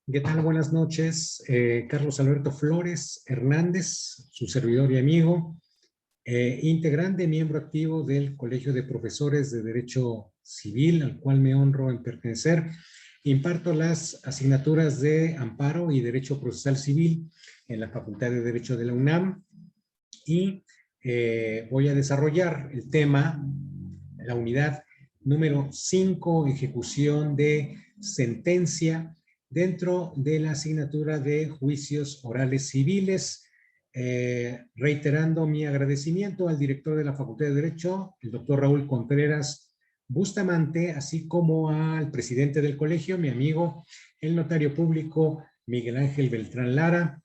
¿Qué tal? Buenas noches. Carlos Alberto Flores Hernández, su servidor y amigo, integrante, miembro activo del Colegio de Profesores de Derecho Civil, al cual me honro en pertenecer. Imparto las asignaturas de Amparo y Derecho Procesal Civil en la Facultad de Derecho de la UNAM y voy a desarrollar el tema, la unidad número 5, ejecución de sentencia, dentro de la asignatura de juicios orales civiles, reiterando mi agradecimiento al director de la Facultad de Derecho, el doctor Raúl Contreras Bustamante, así como al presidente del colegio, mi amigo, el notario público Miguel Ángel Beltrán Lara,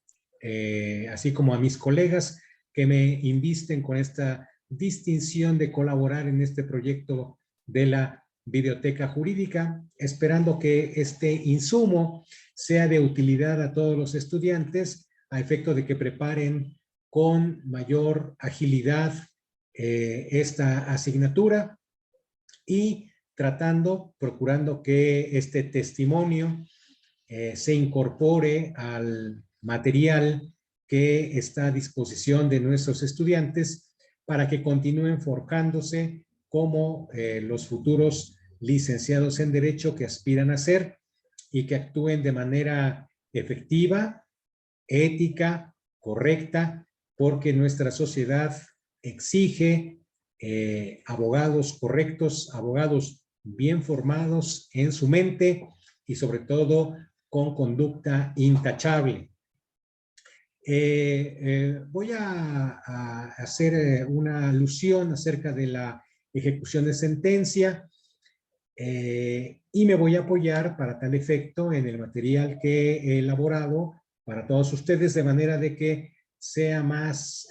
así como a mis colegas que me invisten con esta distinción de colaborar en este proyecto de la Biblioteca Jurídica, esperando que este insumo sea de utilidad a todos los estudiantes a efecto de que preparen con mayor agilidad esta asignatura y procurando que este testimonio se incorpore al material que está a disposición de nuestros estudiantes para que continúen forjándose como los futuros licenciados en Derecho que aspiran a ser y que actúen de manera efectiva, ética, correcta, porque nuestra sociedad exige abogados correctos, abogados bien formados en su mente y sobre todo con conducta intachable. Voy a hacer una alusión acerca de la ejecución de sentencia y me voy a apoyar para tal efecto en el material que he elaborado para todos ustedes, de manera de que sea más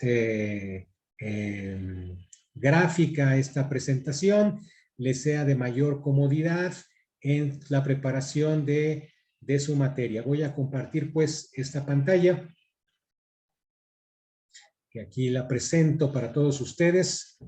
gráfica esta presentación, les sea de mayor comodidad en la preparación de su materia. Voy a compartir pues esta pantalla, que aquí la presento para todos ustedes.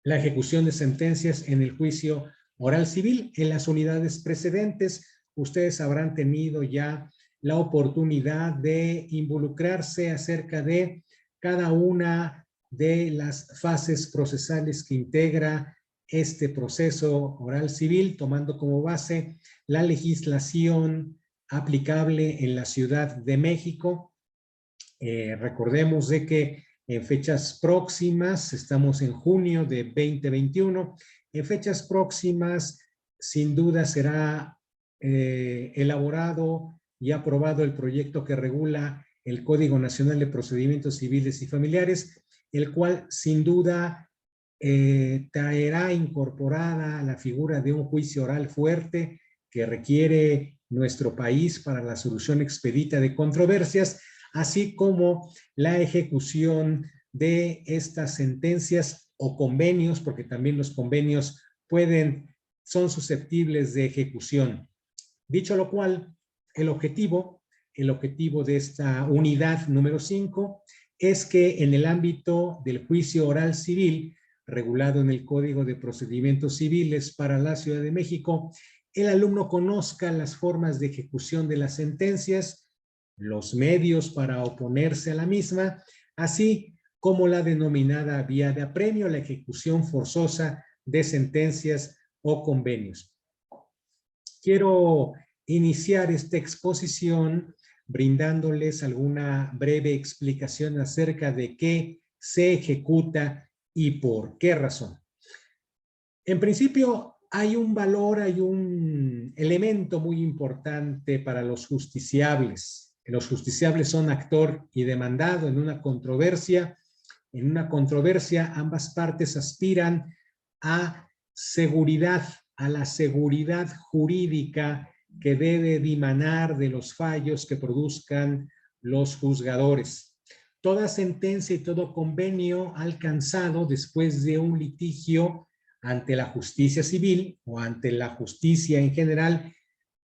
La ejecución de sentencias en el juicio oral civil. En las unidades precedentes, ustedes habrán tenido ya la oportunidad de involucrarse acerca de cada una de las fases procesales que integra este proceso oral civil, tomando como base la legislación aplicable en la Ciudad de México. Recordemos de que en fechas próximas, estamos en junio de 2021, en fechas próximas sin duda será elaborado y aprobado el proyecto que regula el Código Nacional de Procedimientos Civiles y Familiares, el cual sin duda traerá incorporada la figura de un juicio oral fuerte que requiere nuestro país para la solución expedita de controversias, así como la ejecución de estas sentencias o convenios, porque también los convenios son susceptibles de ejecución. Dicho lo cual, el objetivo de esta unidad número 5 es que en el ámbito del juicio oral civil, regulado en el Código de Procedimientos Civiles para la Ciudad de México, el alumno conozca las formas de ejecución de las sentencias, los medios para oponerse a la misma, así como la denominada vía de apremio, la ejecución forzosa de sentencias o convenios. Quiero iniciar esta exposición brindándoles alguna breve explicación acerca de qué se ejecuta y por qué razón. En principio, hay un valor, hay un elemento muy importante para los justiciables. Los justiciables son actor y demandado en una controversia. En una controversia, ambas partes aspiran a seguridad, a la seguridad jurídica que debe dimanar de los fallos que produzcan los juzgadores. Toda sentencia y todo convenio alcanzado después de un litigio ante la justicia civil o ante la justicia en general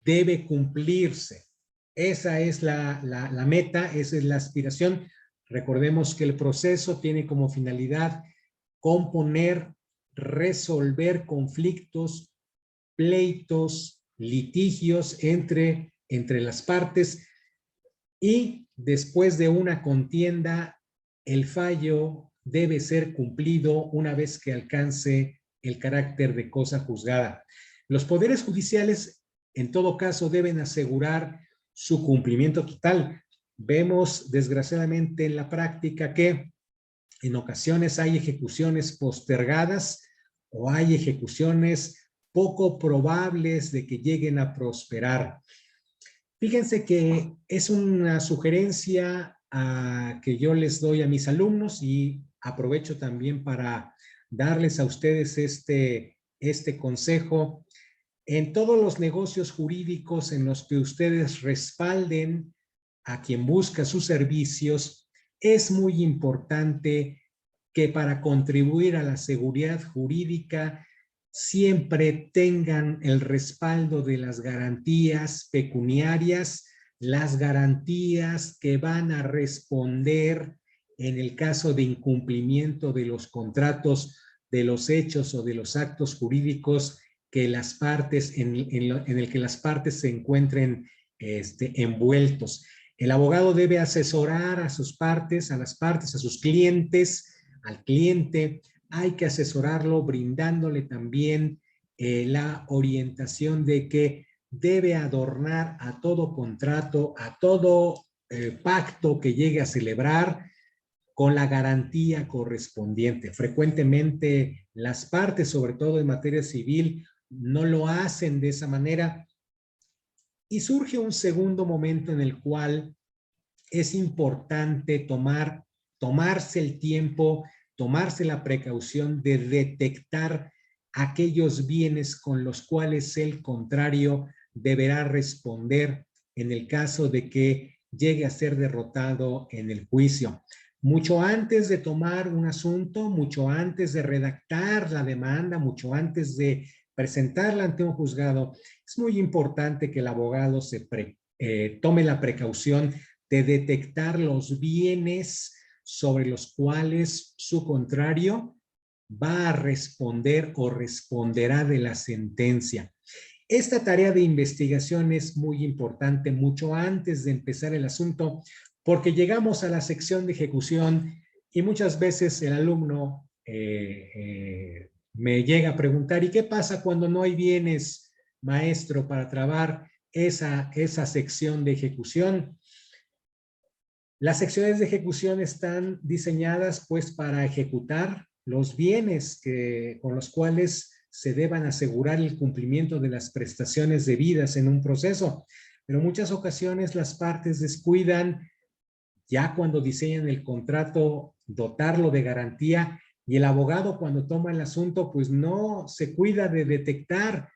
debe cumplirse. Esa es la meta, esa es la aspiración. Recordemos que el proceso tiene como finalidad componer, resolver conflictos, pleitos, litigios entre las partes y después de una contienda, el fallo debe ser cumplido una vez que alcance el carácter de cosa juzgada. Los poderes judiciales, en todo caso, deben asegurar su cumplimiento total. Vemos, desgraciadamente, en la práctica que en ocasiones hay ejecuciones postergadas o hay ejecuciones poco probables de que lleguen a prosperar. Fíjense que es una sugerencia que yo les doy a mis alumnos y aprovecho también para darles a ustedes este consejo. En todos los negocios jurídicos en los que ustedes respalden a quien busca sus servicios, es muy importante que para contribuir a la seguridad jurídica siempre tengan el respaldo de las garantías pecuniarias, las garantías que van a responder en el caso de incumplimiento de los contratos, de los hechos o de los actos jurídicos que las partes, en el que las partes se encuentren envueltos. El abogado debe asesorar a sus partes, a sus clientes, al cliente. Hay que asesorarlo brindándole también la orientación de que debe adornar a todo contrato, a todo pacto que llegue a celebrar con la garantía correspondiente. Frecuentemente las partes, sobre todo en materia civil, no lo hacen de esa manera y surge un segundo momento en el cual es importante tomarse el tiempo, tomarse la precaución de detectar aquellos bienes con los cuales el contrario deberá responder en el caso de que llegue a ser derrotado en el juicio. Mucho antes de tomar un asunto, mucho antes de redactar la demanda, mucho antes de presentarla ante un juzgado, es muy importante que el abogado tome la precaución de detectar los bienes sobre los cuales su contrario va a responder o responderá de la sentencia. Esta tarea de investigación es muy importante mucho antes de empezar el asunto, porque llegamos a la sección de ejecución y muchas veces el alumno me llega a preguntar, ¿y qué pasa cuando no hay bienes, maestro, para trabar esa sección de ejecución? Las secciones de ejecución están diseñadas pues para ejecutar los bienes con los cuales se deban asegurar el cumplimiento de las prestaciones debidas en un proceso. Pero en muchas ocasiones las partes descuidan, ya cuando diseñan el contrato, dotarlo de garantía, y el abogado cuando toma el asunto pues no se cuida de detectar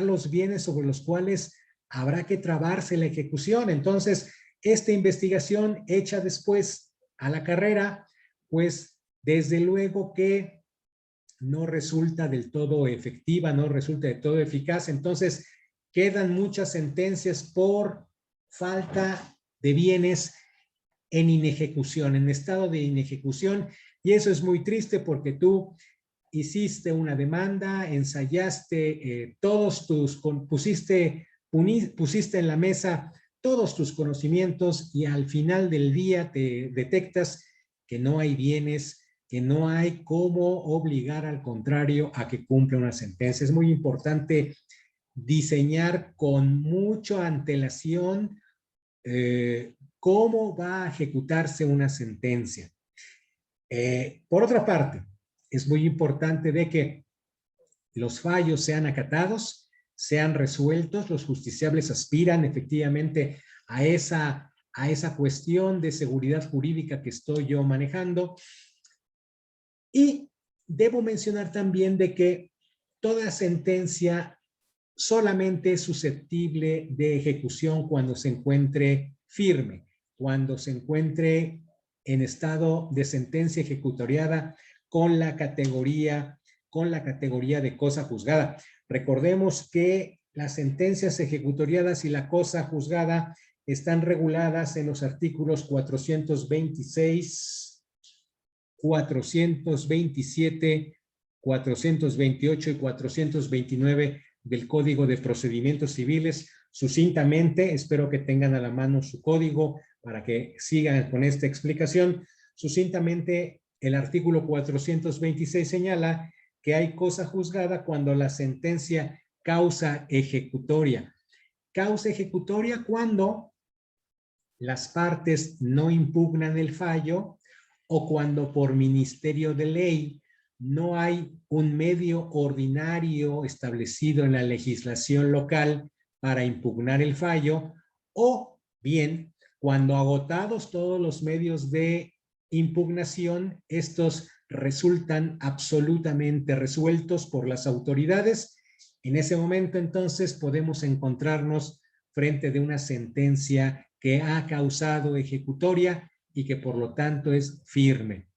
los bienes sobre los cuales habrá que trabarse la ejecución. Entonces, esta investigación hecha después a la carrera, pues desde luego que no resulta del todo efectiva, no resulta del todo eficaz. Entonces, quedan muchas sentencias por falta de bienes en inejecución, en estado de inejecución, y eso es muy triste porque tú hiciste una demanda, ensayaste pusiste en la mesa todos tus conocimientos y al final del día te detectas que no hay bienes, que no hay cómo obligar al contrario a que cumpla una sentencia. Es muy importante diseñar con mucha antelación cómo va a ejecutarse una sentencia. Por otra parte, es muy importante de que los fallos sean acatados, sean resueltos. Los justiciables aspiran efectivamente a esa cuestión de seguridad jurídica que estoy yo manejando. Y debo mencionar también de que toda sentencia solamente es susceptible de ejecución cuando se encuentre firme, cuando se encuentre en estado de sentencia ejecutoriada con la categoría de cosa juzgada. Recordemos que las sentencias ejecutoriadas y la cosa juzgada están reguladas en los artículos 426, 427, 428 y 429 del Código de Procedimientos Civiles. Sucintamente, espero que tengan a la mano su código para que sigan con esta explicación. Sucintamente, el artículo 426 señala que hay cosa juzgada cuando la sentencia causa ejecutoria. Causa ejecutoria cuando las partes no impugnan el fallo o cuando por ministerio de ley no hay un medio ordinario establecido en la legislación local para impugnar el fallo, o bien cuando agotados todos los medios de impugnación, estos resultan absolutamente resueltos por las autoridades. En ese momento, entonces, podemos encontrarnos frente de una sentencia que ha causado ejecutoria y que por lo tanto es firme.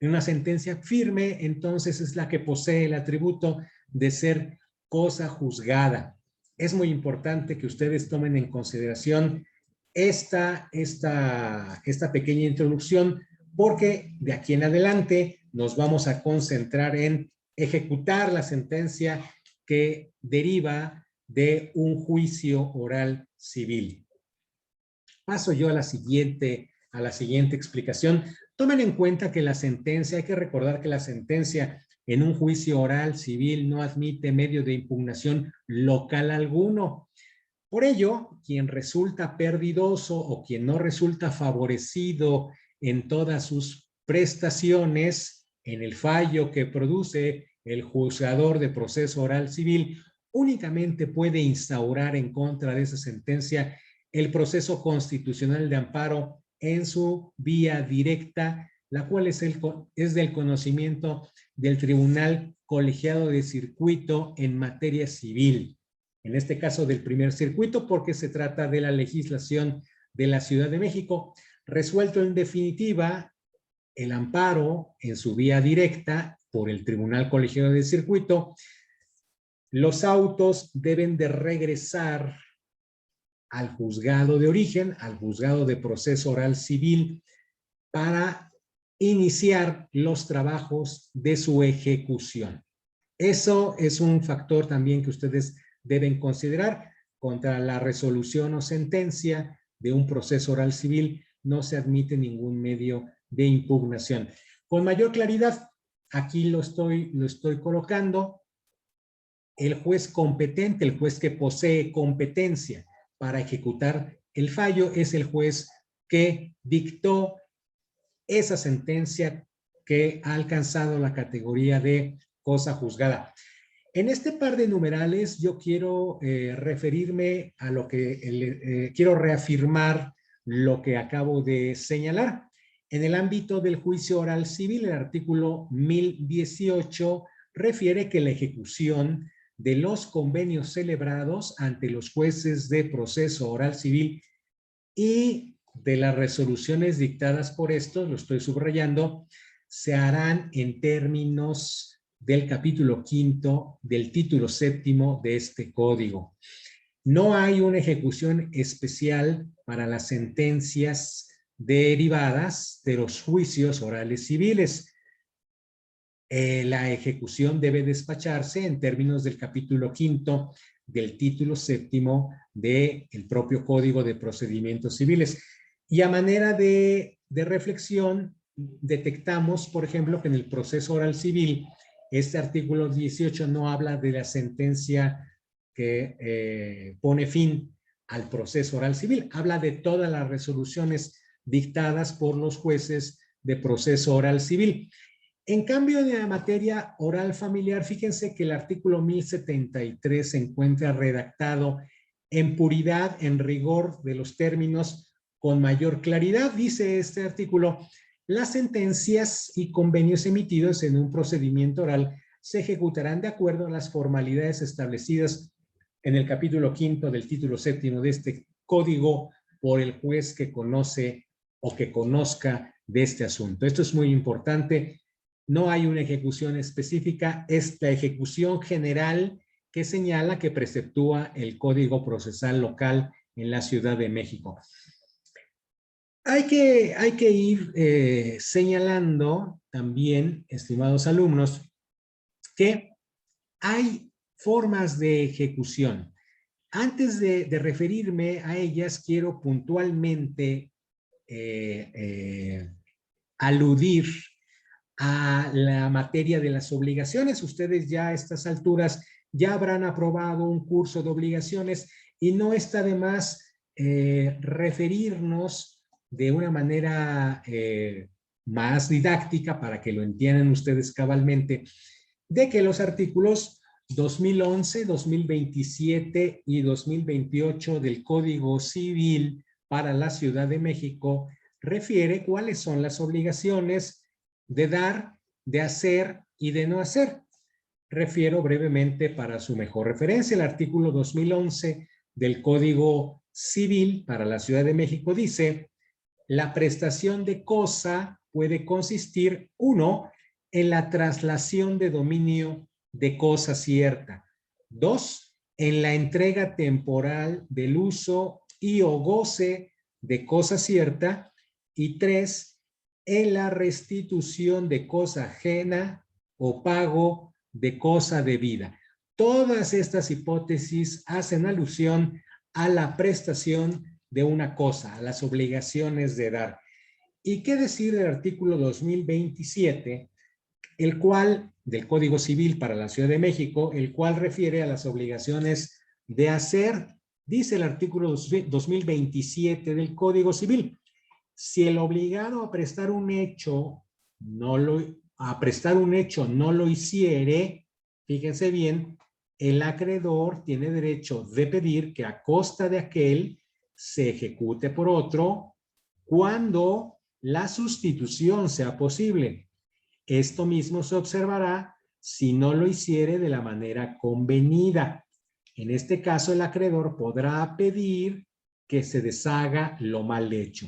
Una sentencia firme, entonces, es la que posee el atributo de ser cosa juzgada. Es muy importante que ustedes tomen en consideración esta pequeña introducción, porque de aquí en adelante nos vamos a concentrar en ejecutar la sentencia que deriva de un juicio oral civil. Paso yo a la siguiente explicación. Tomen en cuenta que la sentencia, hay que recordar que la sentencia en un juicio oral civil no admite medio de impugnación local alguno. Por ello, quien resulta perdidoso o quien no resulta favorecido en todas sus prestaciones, en el fallo que produce el juzgador de proceso oral civil, únicamente puede instaurar en contra de esa sentencia el proceso constitucional de amparo en su vía directa, la cual es del conocimiento del Tribunal Colegiado de Circuito en materia civil. En este caso del primer circuito, porque se trata de la legislación de la Ciudad de México. Resuelto en definitiva el amparo en su vía directa por el Tribunal Colegiado de Circuito, los autos deben de regresar al juzgado de origen, al juzgado de proceso oral civil, para iniciar los trabajos de su ejecución. Eso es un factor también que ustedes deben considerar. Contra la resolución o sentencia de un proceso oral civil no se admite ningún medio de impugnación. Con mayor claridad, aquí lo estoy colocando. El juez competente, el juez que posee competencia para ejecutar el fallo, es el juez que dictó esa sentencia que ha alcanzado la categoría de cosa juzgada. En este par de numerales yo quiero referirme a lo que quiero reafirmar lo que acabo de señalar. En el ámbito del juicio oral civil, el artículo 1018 refiere que la ejecución de los convenios celebrados ante los jueces de proceso oral civil y de las resoluciones dictadas por estos, lo estoy subrayando, se harán en términos del capítulo 5 del título 7 de este código. No hay una ejecución especial para las sentencias derivadas de los juicios orales civiles. La ejecución debe despacharse en términos del capítulo 5 del título 7 del propio Código de Procedimientos Civiles. Y a manera de reflexión, detectamos, por ejemplo, que en el proceso oral civil, este artículo 18 no habla de la sentencia que pone fin al proceso oral civil, habla de todas las resoluciones dictadas por los jueces de proceso oral civil. En cambio, de la materia oral familiar, fíjense que el artículo 1073 se encuentra redactado en puridad, en rigor de los términos, con mayor claridad. Dice este artículo: las sentencias y convenios emitidos en un procedimiento oral se ejecutarán de acuerdo a las formalidades establecidas en el capítulo 5 del título 7 de este código por el juez que conoce o que conozca de este asunto. Esto es muy importante. No hay una ejecución específica, es la ejecución general que señala, que preceptúa el Código Procesal Local en la Ciudad de México. Hay que ir señalando también, estimados alumnos, que hay formas de ejecución. Antes de referirme a ellas, quiero puntualmente aludir a la materia de las obligaciones. Ustedes ya a estas alturas ya habrán aprobado un curso de obligaciones y no está de más referirnos de una manera más didáctica para que lo entiendan ustedes cabalmente, de que los artículos 2011, 2027 y 2028 del Código Civil para la Ciudad de México refiere cuáles son las obligaciones de dar, de hacer y de no hacer. Refiero brevemente para su mejor referencia. El artículo 2011 del Código Civil para la Ciudad de México dice: la prestación de cosa puede consistir, 1, en la traslación de dominio de cosa cierta. 2, en la entrega temporal del uso y o goce de cosa cierta. Y 3, en la restitución de cosa ajena o pago de cosa debida. Todas estas hipótesis hacen alusión a la prestación de una cosa, a las obligaciones de dar. ¿Y qué decir del artículo 2027, el cual, del Código Civil para la Ciudad de México, el cual refiere a las obligaciones de hacer? Dice el artículo 2027 del Código Civil: si el obligado a prestar un hecho no lo hiciere, fíjense bien, el acreedor tiene derecho de pedir que a costa de aquel se ejecute por otro cuando la sustitución sea posible. Esto mismo se observará si no lo hiciere de la manera convenida. En este caso, el acreedor podrá pedir que se deshaga lo mal hecho.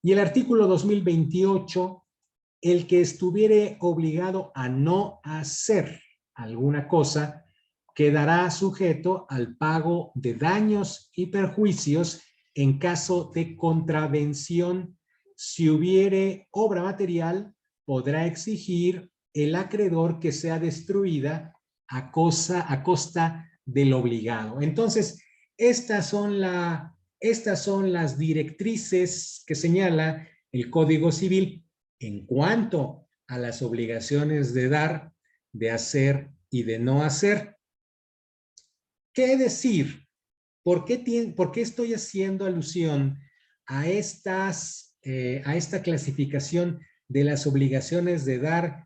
Y el artículo 2028, el que estuviere obligado a no hacer alguna cosa quedará sujeto al pago de daños y perjuicios en caso de contravención. Si hubiere obra material, podrá exigir el acreedor que sea destruida a costa del obligado. Entonces, estas son las directrices que señala el Código Civil en cuanto a las obligaciones de dar, de hacer y de no hacer. ¿Qué decir? ¿Por qué estoy haciendo alusión a esta clasificación de las obligaciones de dar,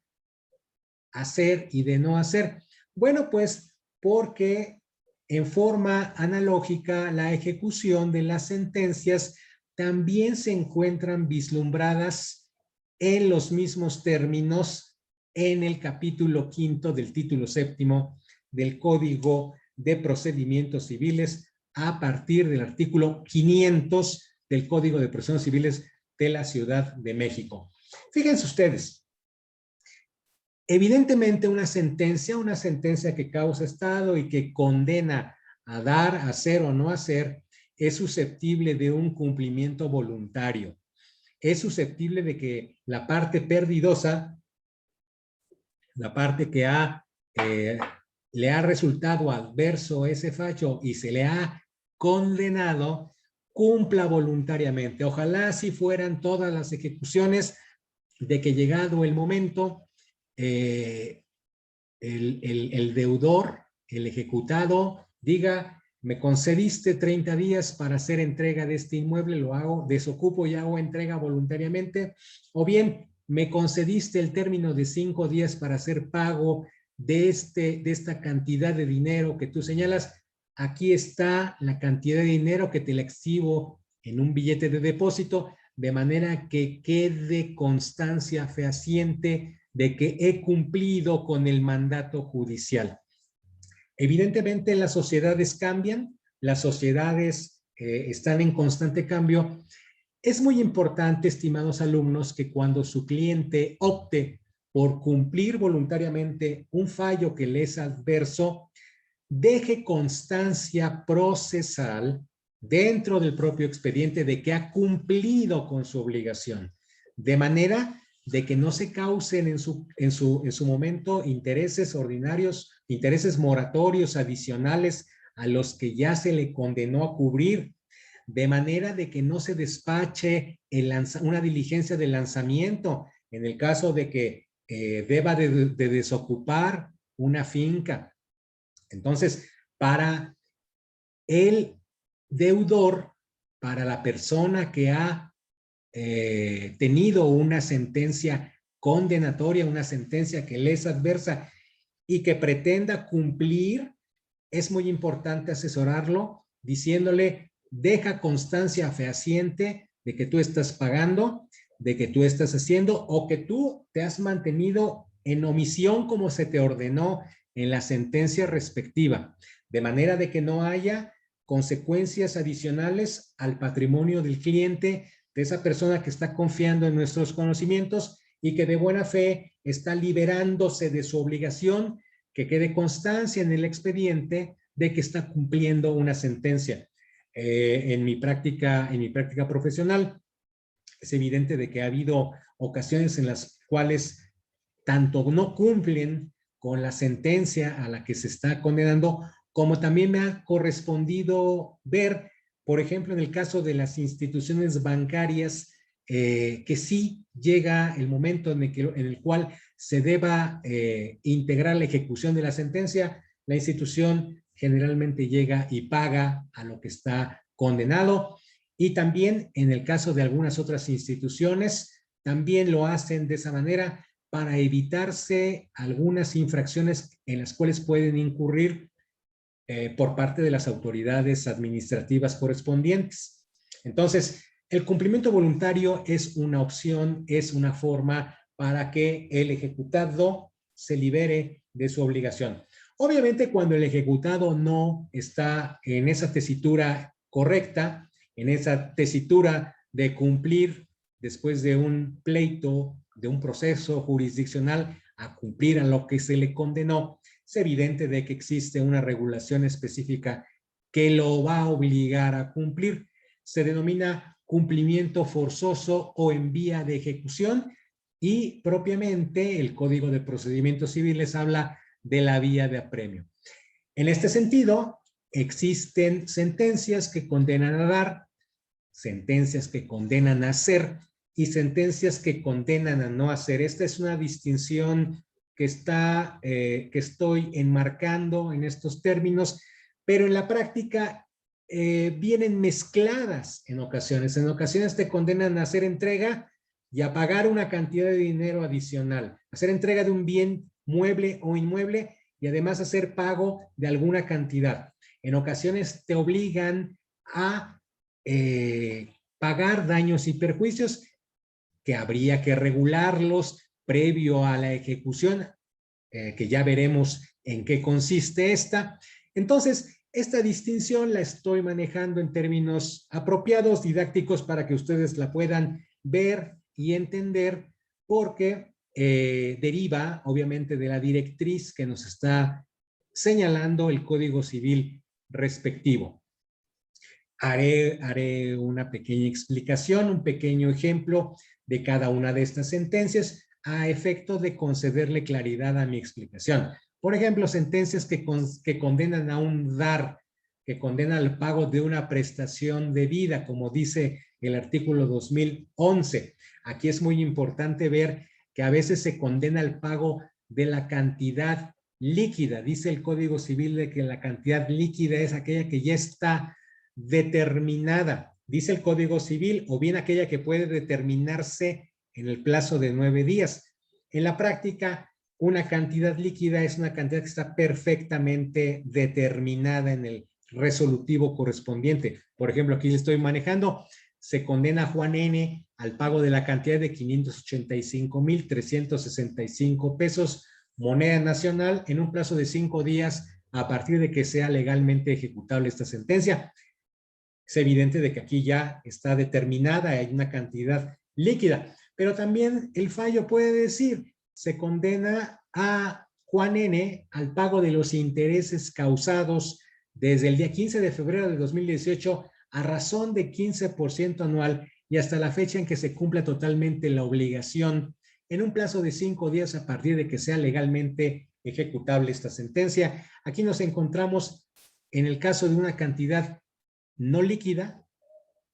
hacer y de no hacer? Bueno, pues porque en forma analógica la ejecución de las sentencias también se encuentran vislumbradas en los mismos términos en el capítulo 5 del título 7 del Código de Procedimientos Civiles, a partir del artículo 500 del Código de Procedimientos Civiles de la Ciudad de México. Fíjense ustedes, evidentemente una sentencia que causa estado y que condena a dar, hacer o no hacer, es susceptible de un cumplimiento voluntario. Es susceptible de que la parte perdidosa, la parte que le ha resultado adverso ese fallo y se le ha condenado, cumpla voluntariamente. Ojalá si fueran todas las ejecuciones de que llegado el momento, el deudor, el ejecutado, diga: me concediste 30 días para hacer entrega de este inmueble, lo hago, desocupo y hago entrega voluntariamente, o bien me concediste el término de 5 días para hacer pago de esta cantidad de dinero que tú señalas. Aquí está la cantidad de dinero que te la exhibo en un billete de depósito, de manera que quede constancia fehaciente de que he cumplido con el mandato judicial. Evidentemente las sociedades cambian, las sociedades están en constante cambio. Es muy importante, estimados alumnos, que cuando su cliente opte por cumplir voluntariamente un fallo que le es adverso, deje constancia procesal dentro del propio expediente de que ha cumplido con su obligación, de manera de que no se causen en su momento intereses ordinarios, intereses moratorios adicionales a los que ya se le condenó a cubrir, de manera de que no se despache una diligencia de lanzamiento en el caso de que deba de desocupar una finca. Entonces, para el deudor, para la persona que ha tenido una sentencia condenatoria, una sentencia que le es adversa y que pretenda cumplir, es muy importante asesorarlo diciéndole, deja constancia fehaciente de que tú estás pagando, de que tú estás haciendo o que tú te has mantenido en omisión como se te ordenó en la sentencia respectiva, de manera de que no haya consecuencias adicionales al patrimonio del cliente, de esa persona que está confiando en nuestros conocimientos y que de buena fe está liberándose de su obligación, que quede constancia en el expediente de que está cumpliendo una sentencia. En mi práctica profesional, es evidente de que ha habido ocasiones en las cuales tanto no cumplen con la sentencia a la que se está condenando, como también me ha correspondido ver, por ejemplo, en el caso de las instituciones bancarias, que sí llega el momento en el cual se deba integrar la ejecución de la sentencia, la institución generalmente llega y paga a lo que está condenado. Y también en el caso de algunas otras instituciones, también lo hacen de esa manera para evitarse algunas infracciones en las cuales pueden incurrir por parte de las autoridades administrativas correspondientes. Entonces, el cumplimiento voluntario es una opción, es una forma para que el ejecutado se libere de su obligación. Obviamente, cuando el ejecutado no está en esa tesitura correcta, en esa tesitura de cumplir después de un pleito, de un proceso jurisdiccional, a cumplir a lo que se le condenó, es evidente de que existe una regulación específica que lo va a obligar a cumplir. Se denomina cumplimiento forzoso o en vía de ejecución y propiamente el Código de Procedimientos Civiles habla de la vía de apremio. En este sentido, existen sentencias que condenan a dar, sentencias que condenan a hacer y sentencias que condenan a no hacer. Esta es una distinción que estoy enmarcando en estos términos, pero en la práctica vienen mezcladas en ocasiones. En ocasiones te condenan a hacer entrega y a pagar una cantidad de dinero adicional, hacer entrega de un bien mueble o inmueble y además hacer pago de alguna cantidad. En ocasiones te obligan a pagar daños y perjuicios que habría que regularlos previo a la ejecución, que ya veremos en qué consiste esta. Entonces, esta distinción la estoy manejando en términos apropiados, didácticos, para que ustedes la puedan ver y entender, porque deriva, obviamente, de la directriz que nos está señalando el Código Civil respectivo. Haré una pequeña explicación, un pequeño ejemplo de cada una de estas sentencias a efecto de concederle claridad a mi explicación. Por ejemplo, sentencias que condenan a un dar, que condenan al pago de una prestación de vida, como dice el artículo 2011. Aquí es muy importante ver que a veces se condena el pago de la cantidad líquida. Dice el Código Civil de que la cantidad líquida es aquella que ya está determinada, dice el Código Civil, o bien aquella que puede determinarse en el plazo de 9 días. En la práctica, una cantidad líquida es una cantidad que está perfectamente determinada en el resolutivo correspondiente. Por ejemplo, aquí le estoy manejando, se condena a Juan N. al pago de la cantidad de 585,365 pesos, moneda nacional, en un plazo de 5 días a partir de que sea legalmente ejecutable esta sentencia. Es evidente de que aquí ya está determinada, hay una cantidad líquida, pero también el fallo puede decir, se condena a Juan N. al pago de los intereses causados desde el día 15 de febrero de 2018 a razón de 15% anual y hasta la fecha en que se cumpla totalmente la obligación en un plazo de 5 días a partir de que sea legalmente ejecutable esta sentencia. Aquí nos encontramos en el caso de una cantidad no líquida,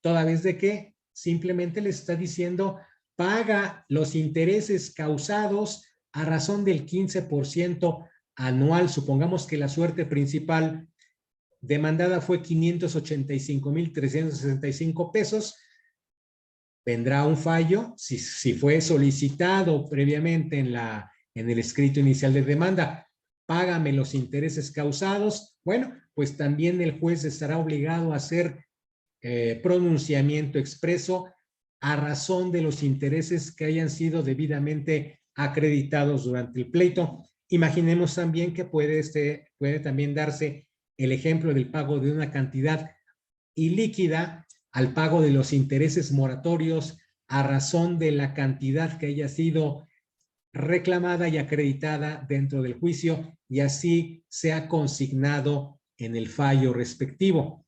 toda vez de que simplemente le está diciendo paga los intereses causados a razón del 15% anual. Supongamos que la suerte principal demandada fue 585,365 pesos. Vendrá un fallo si fue solicitado previamente en el escrito inicial de demanda. Págame los intereses causados. Bueno, pues también el juez estará obligado a hacer pronunciamiento expreso a razón de los intereses que hayan sido debidamente acreditados durante el pleito. Imaginemos también que puede también darse el ejemplo del pago de una cantidad ilíquida al pago de los intereses moratorios a razón de la cantidad que haya sido reclamada y acreditada dentro del juicio y así sea consignado en el fallo respectivo.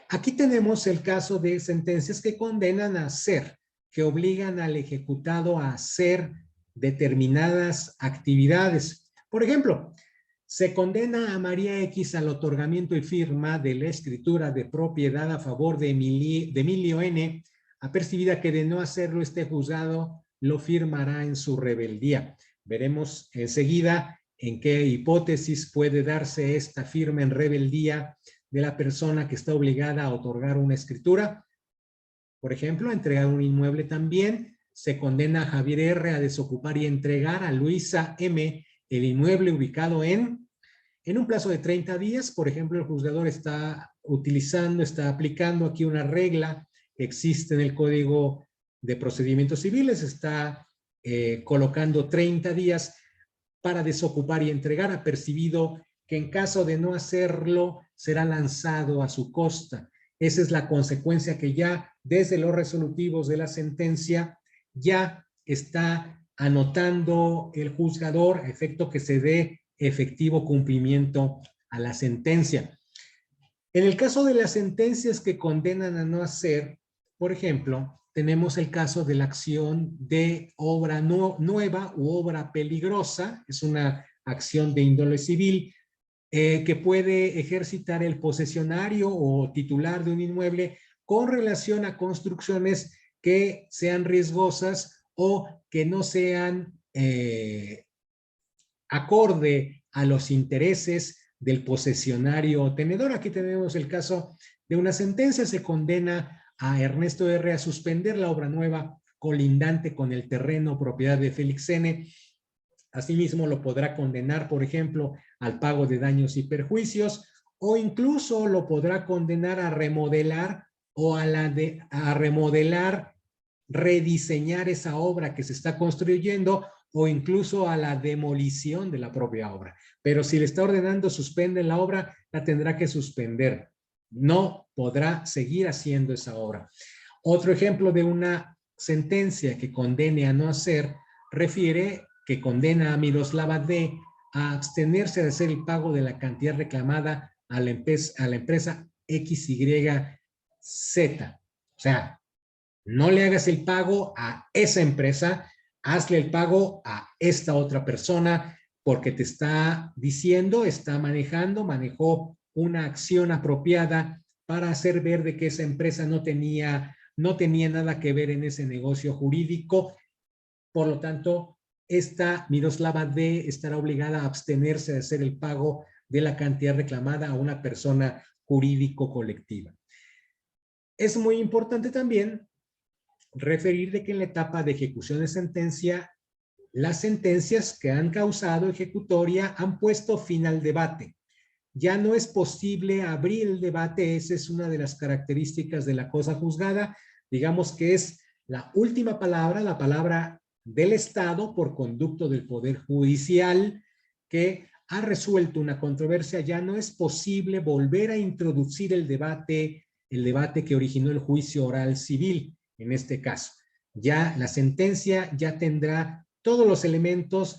Aquí tenemos el caso de sentencias que condenan a hacer, que obligan al ejecutado a hacer determinadas actividades. Por ejemplo, se condena a María X al otorgamiento y firma de la escritura de propiedad a favor de Emilio N, apercibida que de no hacerlo este juzgado lo firmará en su rebeldía. Veremos enseguida en qué hipótesis puede darse esta firma en rebeldía de la persona que está obligada a otorgar una escritura. Por ejemplo, a entregar un inmueble también. Se condena a Javier R a desocupar y entregar a Luisa M el inmueble ubicado en un plazo de 30 días. Por ejemplo, el juzgador está aplicando aquí una regla que existe en el Código de Procedimientos Civiles, está colocando 30 días para desocupar y entregar, apercibido que en caso de no hacerlo será lanzado a su costa. Esa es la consecuencia que ya desde los resolutivos de la sentencia ya está anotando el juzgador a efecto que se dé efectivo cumplimiento a la sentencia. En el caso de las sentencias que condenan a no hacer, por ejemplo, tenemos el caso de la acción de obra nueva u obra peligrosa. Es una acción de índole civil que puede ejercitar el posesionario o titular de un inmueble con relación a construcciones que sean riesgosas o que no sean acorde a los intereses del posesionario o tenedor. Aquí tenemos el caso de una sentencia. Se condena a Ernesto R a suspender la obra nueva colindante con el terreno propiedad de Félix N. Asimismo, lo podrá condenar, por ejemplo, al pago de daños y perjuicios, o incluso lo podrá condenar a remodelar o a remodelar, rediseñar esa obra que se está construyendo, o incluso a la demolición de la propia obra. Pero si le está ordenando suspender la obra, la tendrá que suspender. No podrá seguir haciendo esa obra. Otro ejemplo de una sentencia que condene a no hacer refiere que condena a Miroslava D a abstenerse de hacer el pago de la cantidad reclamada a la empresa XYZ. O sea, no le hagas el pago a esa empresa, hazle el pago a esta otra persona porque te está diciendo, manejó una acción apropiada para hacer ver de que esa empresa no tenía nada que ver en ese negocio jurídico. Por lo tanto, esta Miroslava D estará obligada a abstenerse de hacer el pago de la cantidad reclamada a una persona jurídico colectiva. Es muy importante también referir de que en la etapa de ejecución de sentencia, las sentencias que han causado ejecutoria han puesto fin al debate. Ya no es posible abrir el debate. Esa es una de las características de la cosa juzgada. Digamos que es la última palabra, la palabra del Estado por conducto del Poder Judicial que ha resuelto una controversia. Ya no es posible volver a introducir el debate que originó el juicio oral civil en este caso. Ya la sentencia ya tendrá todos los elementos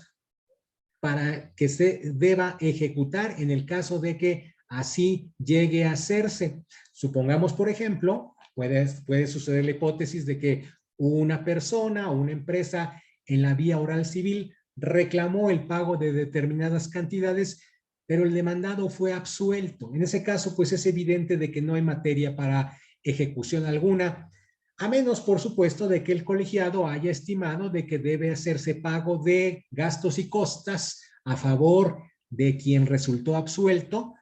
para que se deba ejecutar en el caso de que así llegue a hacerse. Supongamos, por ejemplo, puede suceder la hipótesis de que una persona o una empresa en la vía oral civil, reclamó el pago de determinadas cantidades, pero el demandado fue absuelto. En ese caso, pues es evidente de que no hay materia para ejecución alguna, a menos, por supuesto, de que el colegiado haya estimado de que debe hacerse pago de gastos y costas a favor de quien resultó absuelto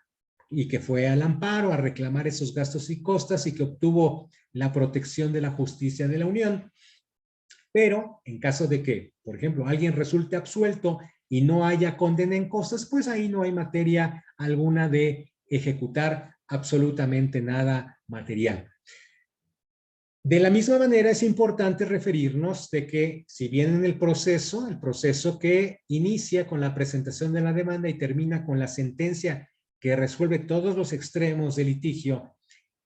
y que fue al amparo a reclamar esos gastos y costas y que obtuvo la protección de la justicia de la Unión. Pero en caso de que, por ejemplo, alguien resulte absuelto y no haya condena en costas, pues ahí no hay materia alguna de ejecutar absolutamente nada material. De la misma manera es importante referirnos de que si bien en el proceso que inicia con la presentación de la demanda y termina con la sentencia que resuelve todos los extremos del litigio,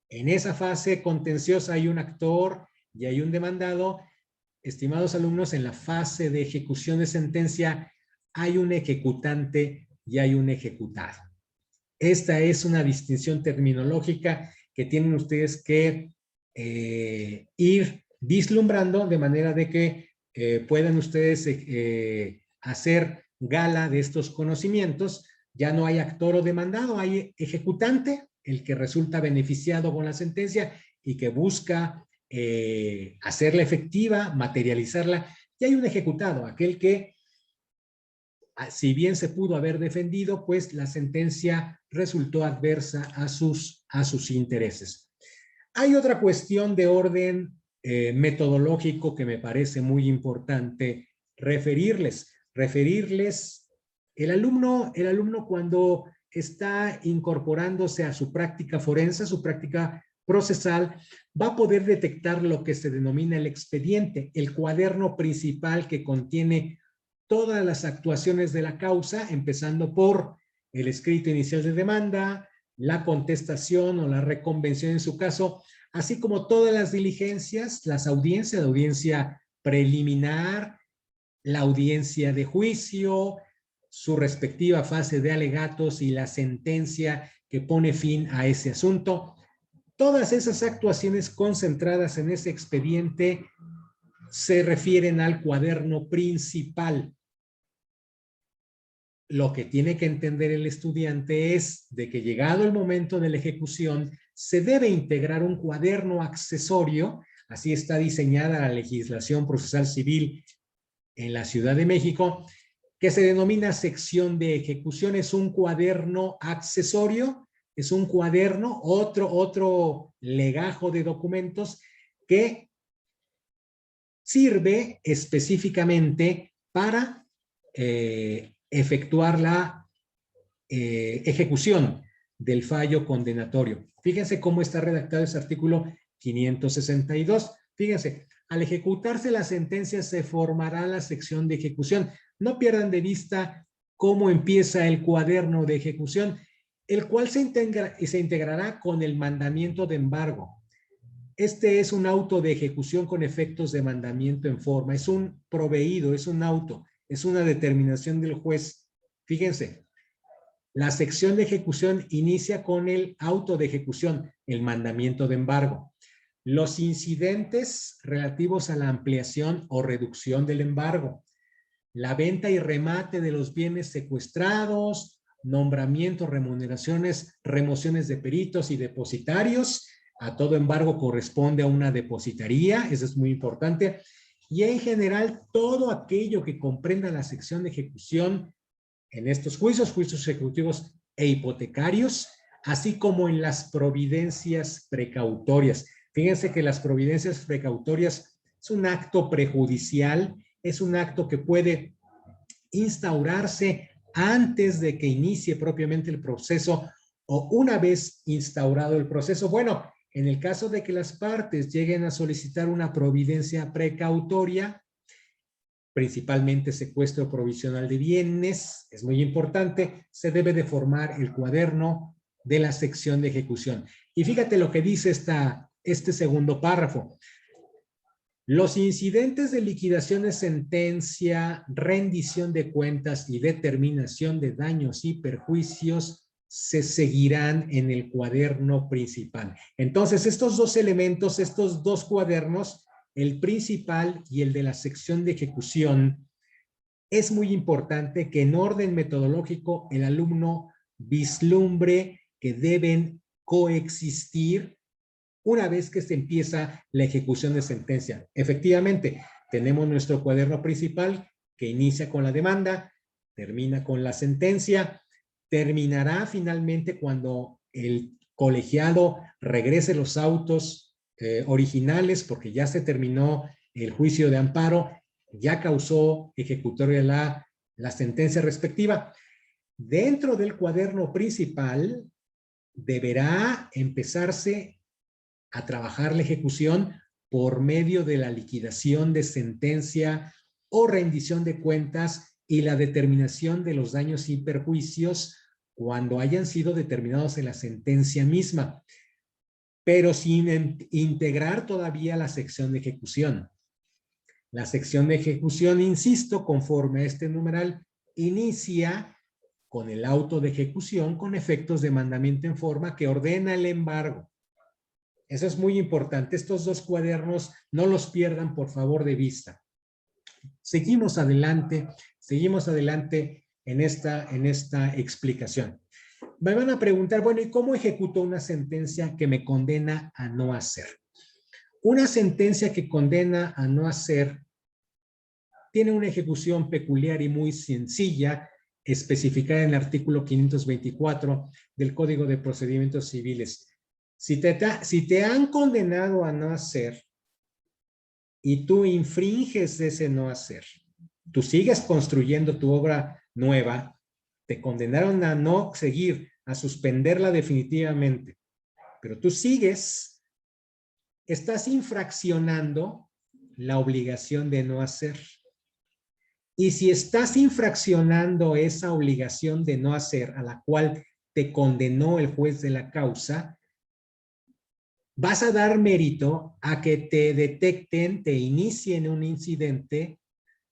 en esa fase contenciosa hay un actor y hay un demandado. Estimados alumnos, en la fase de ejecución de sentencia hay un ejecutante y hay un ejecutado. Esta es una distinción terminológica que tienen ustedes que ir vislumbrando de manera de que puedan ustedes hacer gala de estos conocimientos. Ya no hay actor o demandado, hay ejecutante, el que resulta beneficiado con la sentencia y que busca hacerla efectiva, materializarla, y hay un ejecutado, aquel que, si bien se pudo haber defendido, pues la sentencia resultó adversa a sus intereses. Hay otra cuestión de orden metodológico que me parece muy importante referirles. El alumno cuando está incorporándose a su práctica forense, a su práctica procesal, va a poder detectar lo que se denomina el expediente, el cuaderno principal que contiene todas las actuaciones de la causa, empezando por el escrito inicial de demanda, la contestación o la reconvención en su caso, así como todas las diligencias, las audiencias, la audiencia preliminar, la audiencia de juicio, su respectiva fase de alegatos y la sentencia que pone fin a ese asunto. Todas esas actuaciones concentradas en ese expediente se refieren al cuaderno principal. Lo que tiene que entender el estudiante es de que llegado el momento de la ejecución se debe integrar un cuaderno accesorio, así está diseñada la legislación procesal civil en la Ciudad de México, que se denomina sección de ejecución. Es un cuaderno accesorio, es un cuaderno, otro legajo de documentos que sirve específicamente para efectuar la ejecución del fallo condenatorio. Fíjense cómo está redactado ese artículo 562. Fíjense, al ejecutarse la sentencia se formará la sección de ejecución. No pierdan de vista cómo empieza el cuaderno de ejecución, el cual se integrará con el mandamiento de embargo. Este es un auto de ejecución con efectos de mandamiento en forma. Es un proveído, es un auto, es una determinación del juez. Fíjense, la sección de ejecución inicia con el auto de ejecución, el mandamiento de embargo. Los incidentes relativos a la ampliación o reducción del embargo, la venta y remate de los bienes secuestrados, nombramientos, remuneraciones, remociones de peritos y depositarios. A todo embargo corresponde a una depositaría, eso es muy importante. Y en general, todo aquello que comprenda la sección de ejecución en estos juicios ejecutivos e hipotecarios, así como en las providencias precautorias. Fíjense que las providencias precautorias es un acto prejudicial, es un acto que puede instaurarse antes de que inicie propiamente el proceso o una vez instaurado el proceso. Bueno, en el caso de que las partes lleguen a solicitar una providencia precautoria, principalmente secuestro provisional de bienes, es muy importante, se debe de formar el cuaderno de la sección de ejecución. Y fíjate lo que dice este segundo párrafo. Los incidentes de liquidación de sentencia, rendición de cuentas y determinación de daños y perjuicios se seguirán en el cuaderno principal. Entonces, estos dos elementos, estos dos cuadernos, el principal y el de la sección de ejecución, es muy importante que en orden metodológico el alumno vislumbre que deben coexistir una vez que se empieza la ejecución de sentencia. Efectivamente, tenemos nuestro cuaderno principal que inicia con la demanda, termina con la sentencia, terminará finalmente cuando el colegiado regrese los autos originales porque ya se terminó el juicio de amparo, ya causó ejecutoria la sentencia respectiva. Dentro del cuaderno principal deberá empezarse a trabajar la ejecución por medio de la liquidación de sentencia o rendición de cuentas y la determinación de los daños y perjuicios cuando hayan sido determinados en la sentencia misma, pero sin integrar todavía la sección de ejecución. La sección de ejecución, insisto, conforme a este numeral, inicia con el auto de ejecución con efectos de mandamiento en forma que ordena el embargo. Eso es muy importante. Estos dos cuadernos no los pierdan, por favor, de vista. Seguimos adelante en esta explicación. Me van a preguntar, bueno, ¿y cómo ejecuto una sentencia que me condena a no hacer? Una sentencia que condena a no hacer tiene una ejecución peculiar y muy sencilla, especificada en el artículo 524 del Código de Procedimientos Civiles. Si te han condenado a no hacer y tú infringes ese no hacer, tú sigues construyendo tu obra nueva, te condenaron a no seguir, a suspenderla definitivamente, pero tú sigues, estás infraccionando la obligación de no hacer. Y si estás infraccionando esa obligación de no hacer a la cual te condenó el juez de la causa, vas a dar mérito a que te detecten, te inicien un incidente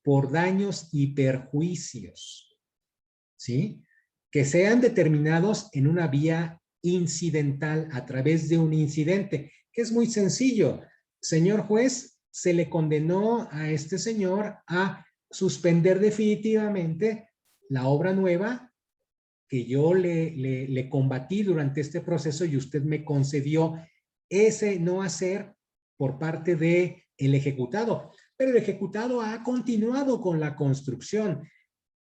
por daños y perjuicios, ¿sí? Que sean determinados en una vía incidental a través de un incidente, que es muy sencillo. Señor juez, se le condenó a este señor a suspender definitivamente la obra nueva que yo le combatí durante este proceso y usted me concedió ese no hacer por parte del ejecutado. Pero el ejecutado ha continuado con la construcción.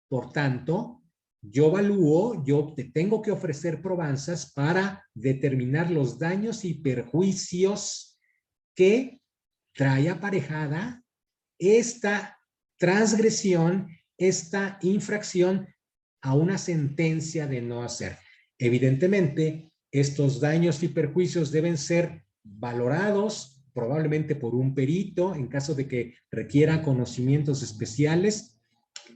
Por tanto, yo evalúo, yo te tengo que ofrecer probanzas para determinar los daños y perjuicios que trae aparejada esta transgresión, esta infracción a una sentencia de no hacer. Evidentemente, estos daños y perjuicios deben ser valorados probablemente por un perito en caso de que requieran conocimientos especiales.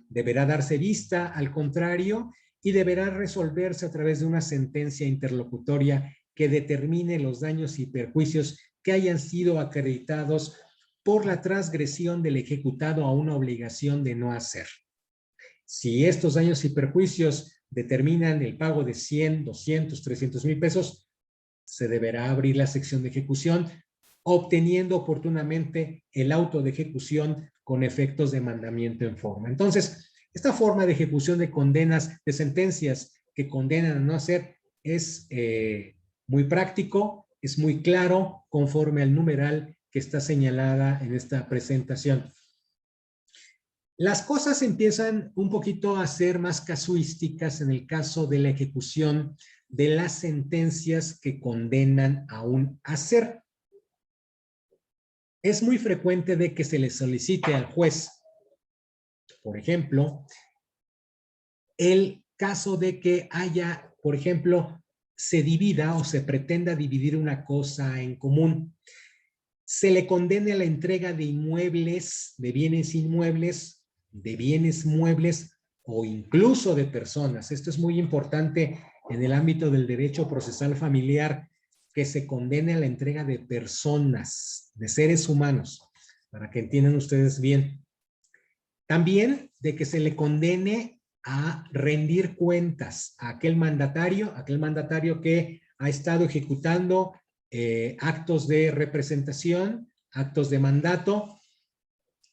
Deberá darse vista al contrario y deberá resolverse a través de una sentencia interlocutoria que determine los daños y perjuicios que hayan sido acreditados por la transgresión del ejecutado a una obligación de no hacer. Si estos daños y perjuicios determinan el pago de 100, 200, 300 mil pesos, se deberá abrir la sección de ejecución, obteniendo oportunamente el auto de ejecución con efectos de mandamiento en forma. Entonces, esta forma de ejecución de condenas, de sentencias que condenan a no hacer, es muy práctico, es muy claro, conforme al numeral que está señalada en esta presentación. Las cosas empiezan un poquito a ser más casuísticas en el caso de la ejecución de las sentencias que condenan a un hacer. Es muy frecuente de que se le solicite al juez, por ejemplo, el caso de que haya, por ejemplo, se divida o se pretenda dividir una cosa en común. Se le condene a la entrega de inmuebles, de bienes inmuebles, de bienes muebles o incluso de personas. Esto es muy importante en el ámbito del derecho procesal familiar, que se condene a la entrega de personas, de seres humanos, para que entiendan ustedes bien. También de que se le condene a rendir cuentas a aquel mandatario que ha estado ejecutando actos de representación actos de mandato,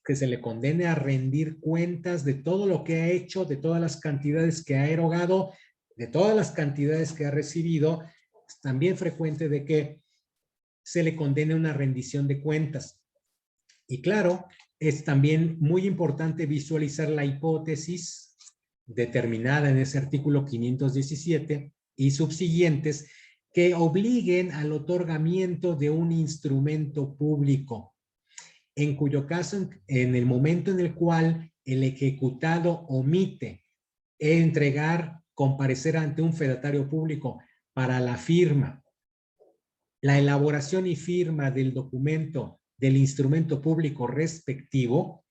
que se le condene a rendir cuentas de todo lo que ha hecho, de todas las cantidades que ha erogado, de todas las cantidades que ha recibido. Es también frecuente de que se le condene una rendición de cuentas. Y claro, es también muy importante visualizar la hipótesis determinada en ese artículo 517 y subsiguientes que obliguen al otorgamiento de un instrumento público, en cuyo caso, en el momento en el cual el ejecutado omite entregar, comparecer ante un fedatario público para la firma, la elaboración y firma del documento del instrumento público respectivo,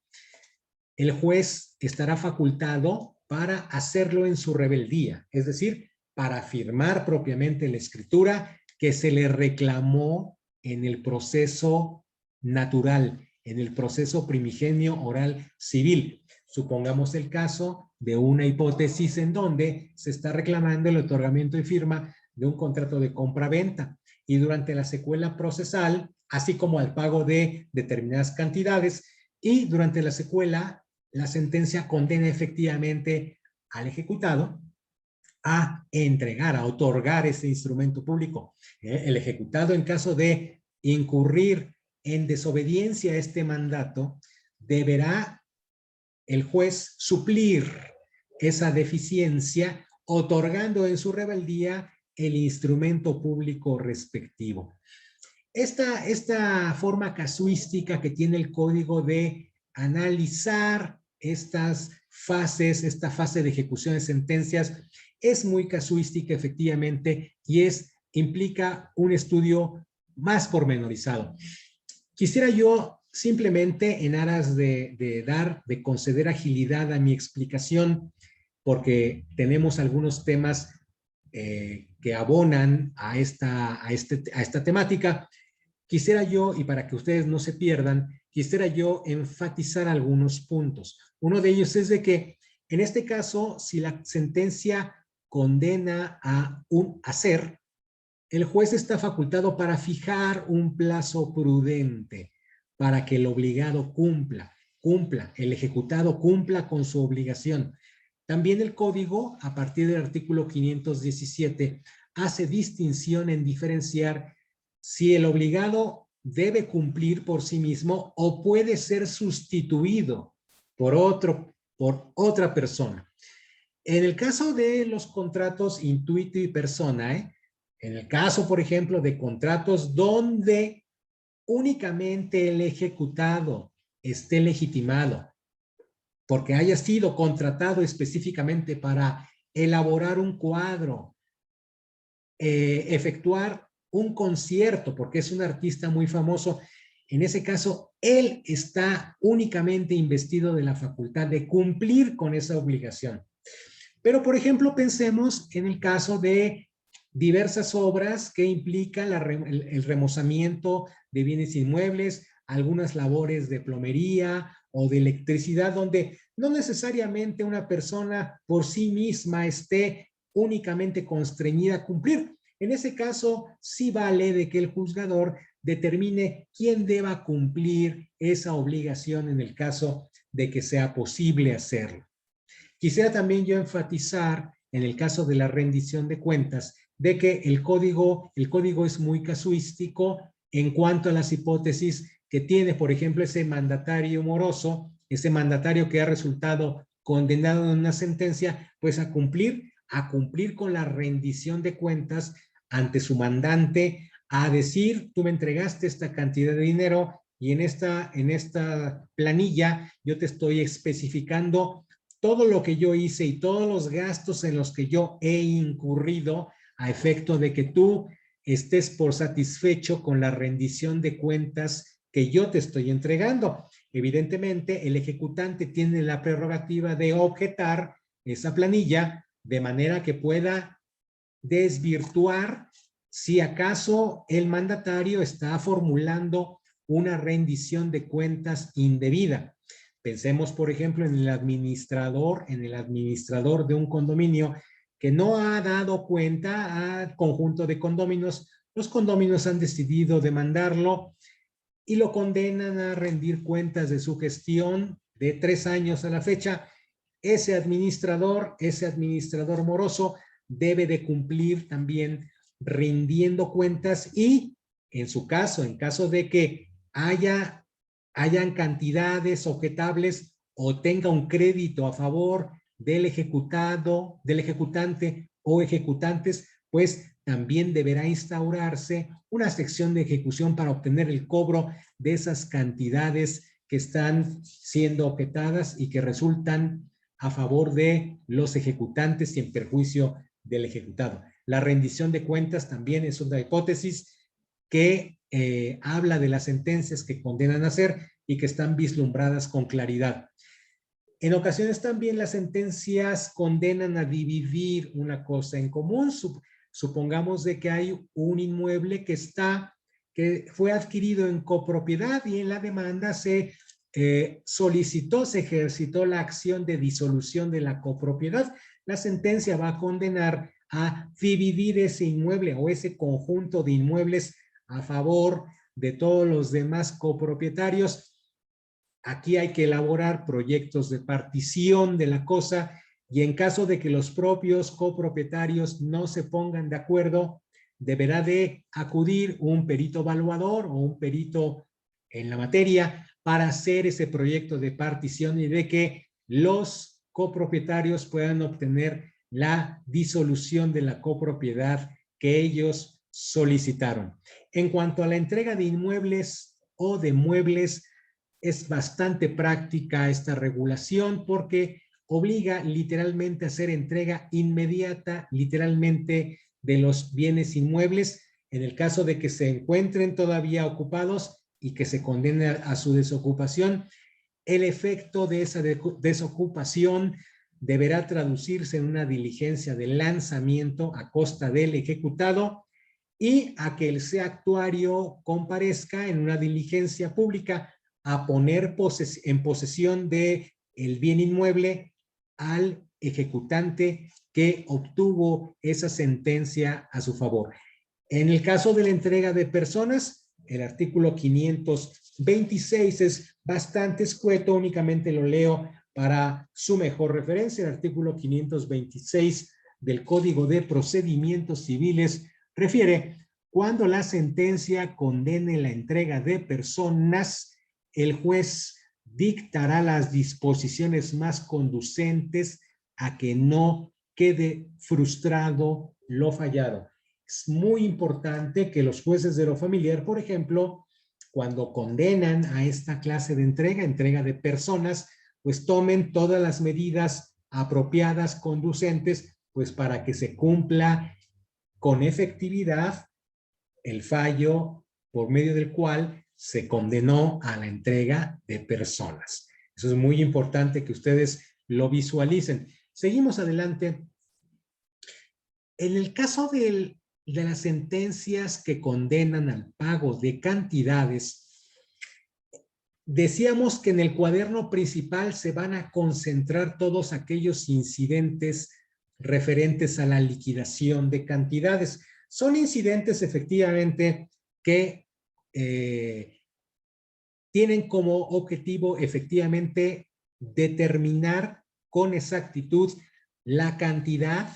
el juez estará facultado para hacerlo en su rebeldía, es decir, para firmar propiamente la escritura que se le reclamó en el proceso natural, en el proceso primigenio oral civil. Supongamos el caso de una hipótesis en donde se está reclamando el otorgamiento y firma de un contrato de compra-venta y durante la secuela procesal, así como al pago de determinadas cantidades, y durante la secuela, la sentencia condena efectivamente al ejecutado a entregar, a otorgar ese instrumento público. El ejecutado, en caso de incurrir en desobediencia a este mandato, deberá el juez suplir esa deficiencia otorgando en su rebeldía el instrumento público respectivo. Esta forma casuística que tiene el código de analizar estas fases, esta fase de ejecución de sentencias, es muy casuística efectivamente y implica un estudio más pormenorizado. Quisiera yo simplemente en aras de conceder agilidad a mi explicación, porque tenemos algunos temas que abonan a esta temática, quisiera yo, y para que ustedes no se pierdan, quisiera yo enfatizar algunos puntos. Uno de ellos es de que, en este caso, si la sentencia condena a un hacer, el juez está facultado para fijar un plazo prudente para que el obligado cumpla, el ejecutado cumpla con su obligación. También el código, a partir del artículo 517, hace distinción en diferenciar si el obligado debe cumplir por sí mismo o puede ser sustituido por otra persona. En el caso de los contratos intuito y persona, en el caso, por ejemplo, de contratos donde únicamente el ejecutado esté legitimado porque haya sido contratado específicamente para elaborar un cuadro, efectuar un concierto, porque es un artista muy famoso, en ese caso, él está únicamente investido de la facultad de cumplir con esa obligación. Pero, por ejemplo, pensemos en el caso de diversas obras que implican el remozamiento de bienes inmuebles, algunas labores de plomería o de electricidad, donde no necesariamente una persona por sí misma esté únicamente constreñida a cumplir. En ese caso, sí vale de que el juzgador determine quién deba cumplir esa obligación en el caso de que sea posible hacerlo. Quisiera también yo enfatizar en el caso de la rendición de cuentas de que el código es muy casuístico en cuanto a las hipótesis que tiene, por ejemplo, ese mandatario moroso, ese mandatario que ha resultado condenado en una sentencia, pues a cumplir con la rendición de cuentas ante su mandante, a decir, tú me entregaste esta cantidad de dinero y en esta planilla yo te estoy especificando todo lo que yo hice y todos los gastos en los que yo he incurrido a efecto de que tú estés por satisfecho con la rendición de cuentas que yo te estoy entregando. Evidentemente, el ejecutante tiene la prerrogativa de objetar esa planilla de manera que pueda desvirtuar si acaso el mandatario está formulando una rendición de cuentas indebida. Pensemos, por ejemplo, en el administrador de un condominio que no ha dado cuenta al conjunto de condóminos. Los condóminos han decidido demandarlo y lo condenan a rendir cuentas de su gestión de 3 años a la fecha. Ese administrador moroso, debe de cumplir también rindiendo cuentas y, en su caso, en caso de que hayan cantidades objetables o tenga un crédito a favor del ejecutado, del ejecutante o ejecutantes, pues también deberá instaurarse una sección de ejecución para obtener el cobro de esas cantidades que están siendo objetadas y que resultan a favor de los ejecutantes y en perjuicio del ejecutado. La rendición de cuentas también es una hipótesis que habla de las sentencias que condenan a hacer y que están vislumbradas con claridad. En ocasiones también las sentencias condenan a dividir una cosa en común. Supongamos de que hay un inmueble que fue adquirido en copropiedad y en la demanda se ejercitó la acción de disolución de la copropiedad. La sentencia va a condenar a dividir ese inmueble o ese conjunto de inmuebles a favor de todos los demás copropietarios. Aquí hay que elaborar proyectos de partición de la cosa y en caso de que los propios copropietarios no se pongan de acuerdo, deberá de acudir un perito evaluador o un perito en la materia para hacer ese proyecto de partición y de que los copropietarios puedan obtener la disolución de la copropiedad que ellos solicitaron. En cuanto a la entrega de inmuebles o de muebles, es bastante práctica esta regulación porque obliga literalmente a hacer entrega inmediata, literalmente, de los bienes inmuebles en el caso de que se encuentren todavía ocupados y que se condene a su desocupación. El efecto de esa desocupación deberá traducirse en una diligencia de lanzamiento a costa del ejecutado y a que el actuario comparezca en una diligencia pública a poner en posesión del bien inmueble al ejecutante que obtuvo esa sentencia a su favor. En el caso de la entrega de personas, el artículo 526 es bastante escueto, únicamente lo leo para su mejor referencia. El artículo 526 del Código de Procedimientos Civiles refiere: cuando la sentencia condene la entrega de personas, el juez dictará las disposiciones más conducentes a que no quede frustrado lo fallado. Es muy importante que los jueces de lo familiar, por ejemplo, cuando condenan a esta clase de entrega de personas, pues tomen todas las medidas apropiadas, conducentes, pues para que se cumpla con efectividad el fallo por medio del cual se condenó a la entrega de personas. Eso es muy importante que ustedes lo visualicen. Seguimos adelante. En el caso de las sentencias que condenan al pago de cantidades, decíamos que en el cuaderno principal se van a concentrar todos aquellos incidentes referentes a la liquidación de cantidades. Son incidentes efectivamente que tienen como objetivo efectivamente determinar con exactitud la cantidad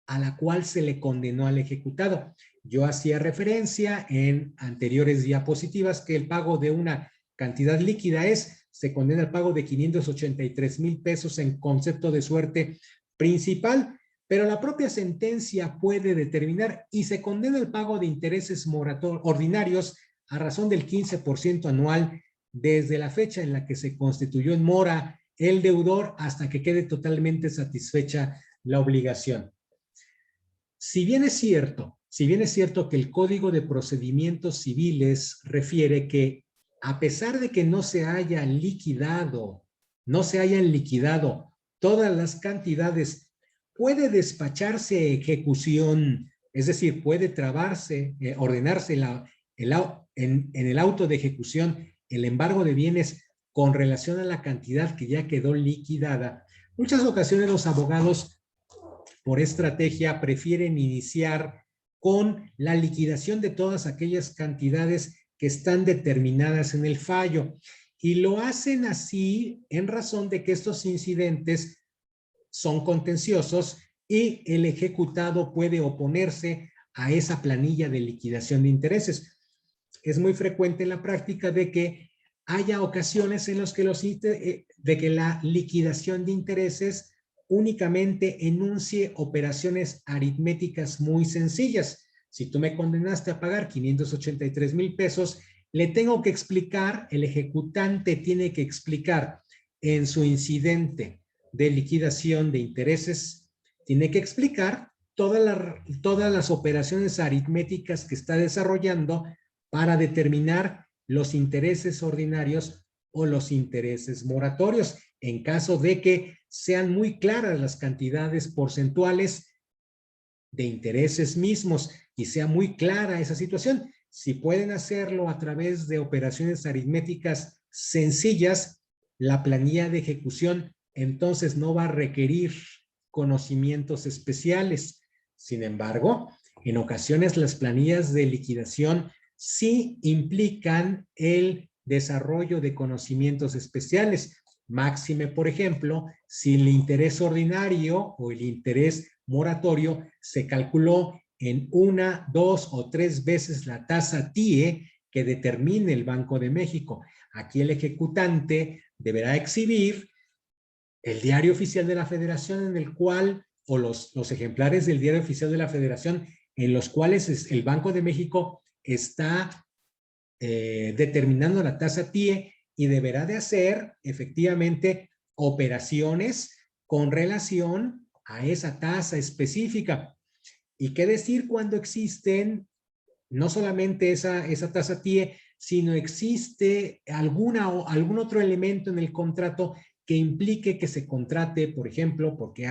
a la cual se le condenó al ejecutado. Yo hacía referencia en anteriores diapositivas que el pago de una cantidad líquida se condena al pago de 583,000 pesos en concepto de suerte principal, pero la propia sentencia puede determinar y se condena el pago de intereses ordinarios a razón del 15% anual desde la fecha en la que se constituyó en mora el deudor hasta que quede totalmente satisfecha la obligación. Si bien es cierto que el Código de Procedimientos Civiles refiere que a pesar de que no se hayan liquidado todas las cantidades, puede despacharse ejecución, es decir, puede trabarse, ordenarse en el auto de ejecución el embargo de bienes con relación a la cantidad que ya quedó liquidada. Muchas ocasiones los abogados, por estrategia, prefieren iniciar con la liquidación de todas aquellas cantidades que están determinadas en el fallo. Y lo hacen así en razón de que estos incidentes son contenciosos y el ejecutado puede oponerse a esa planilla de liquidación de intereses. Es muy frecuente en la práctica de que haya ocasiones en las que de que la liquidación de intereses únicamente enuncie operaciones aritméticas muy sencillas. Si tú me condenaste a pagar 583,000 pesos, le tengo que explicar, el ejecutante tiene que explicar en su incidente de liquidación de intereses, tiene que explicar todas las operaciones aritméticas que está desarrollando para determinar los intereses ordinarios o los intereses moratorios, en caso de que sean muy claras las cantidades porcentuales de intereses mismos y sea muy clara esa situación. Si pueden hacerlo a través de operaciones aritméticas sencillas, la planilla de ejecución entonces no va a requerir conocimientos especiales. Sin embargo, en ocasiones las planillas de liquidación sí implican el desarrollo de conocimientos especiales. Máxime, por ejemplo, si el interés ordinario o el interés moratorio se calculó en 1, 2 o 3 veces la tasa TIE que determine el Banco de México. Aquí el ejecutante deberá exhibir el diario oficial de la Federación en el cual, o los ejemplares del diario oficial de la Federación en los cuales el Banco de México está determinando la tasa TIE y deberá de hacer efectivamente operaciones con relación a esa tasa específica. ¿Y qué decir cuando existen no solamente esa tasa TIE, sino existe algún otro elemento en el contrato que implique que se contrate, por ejemplo, porque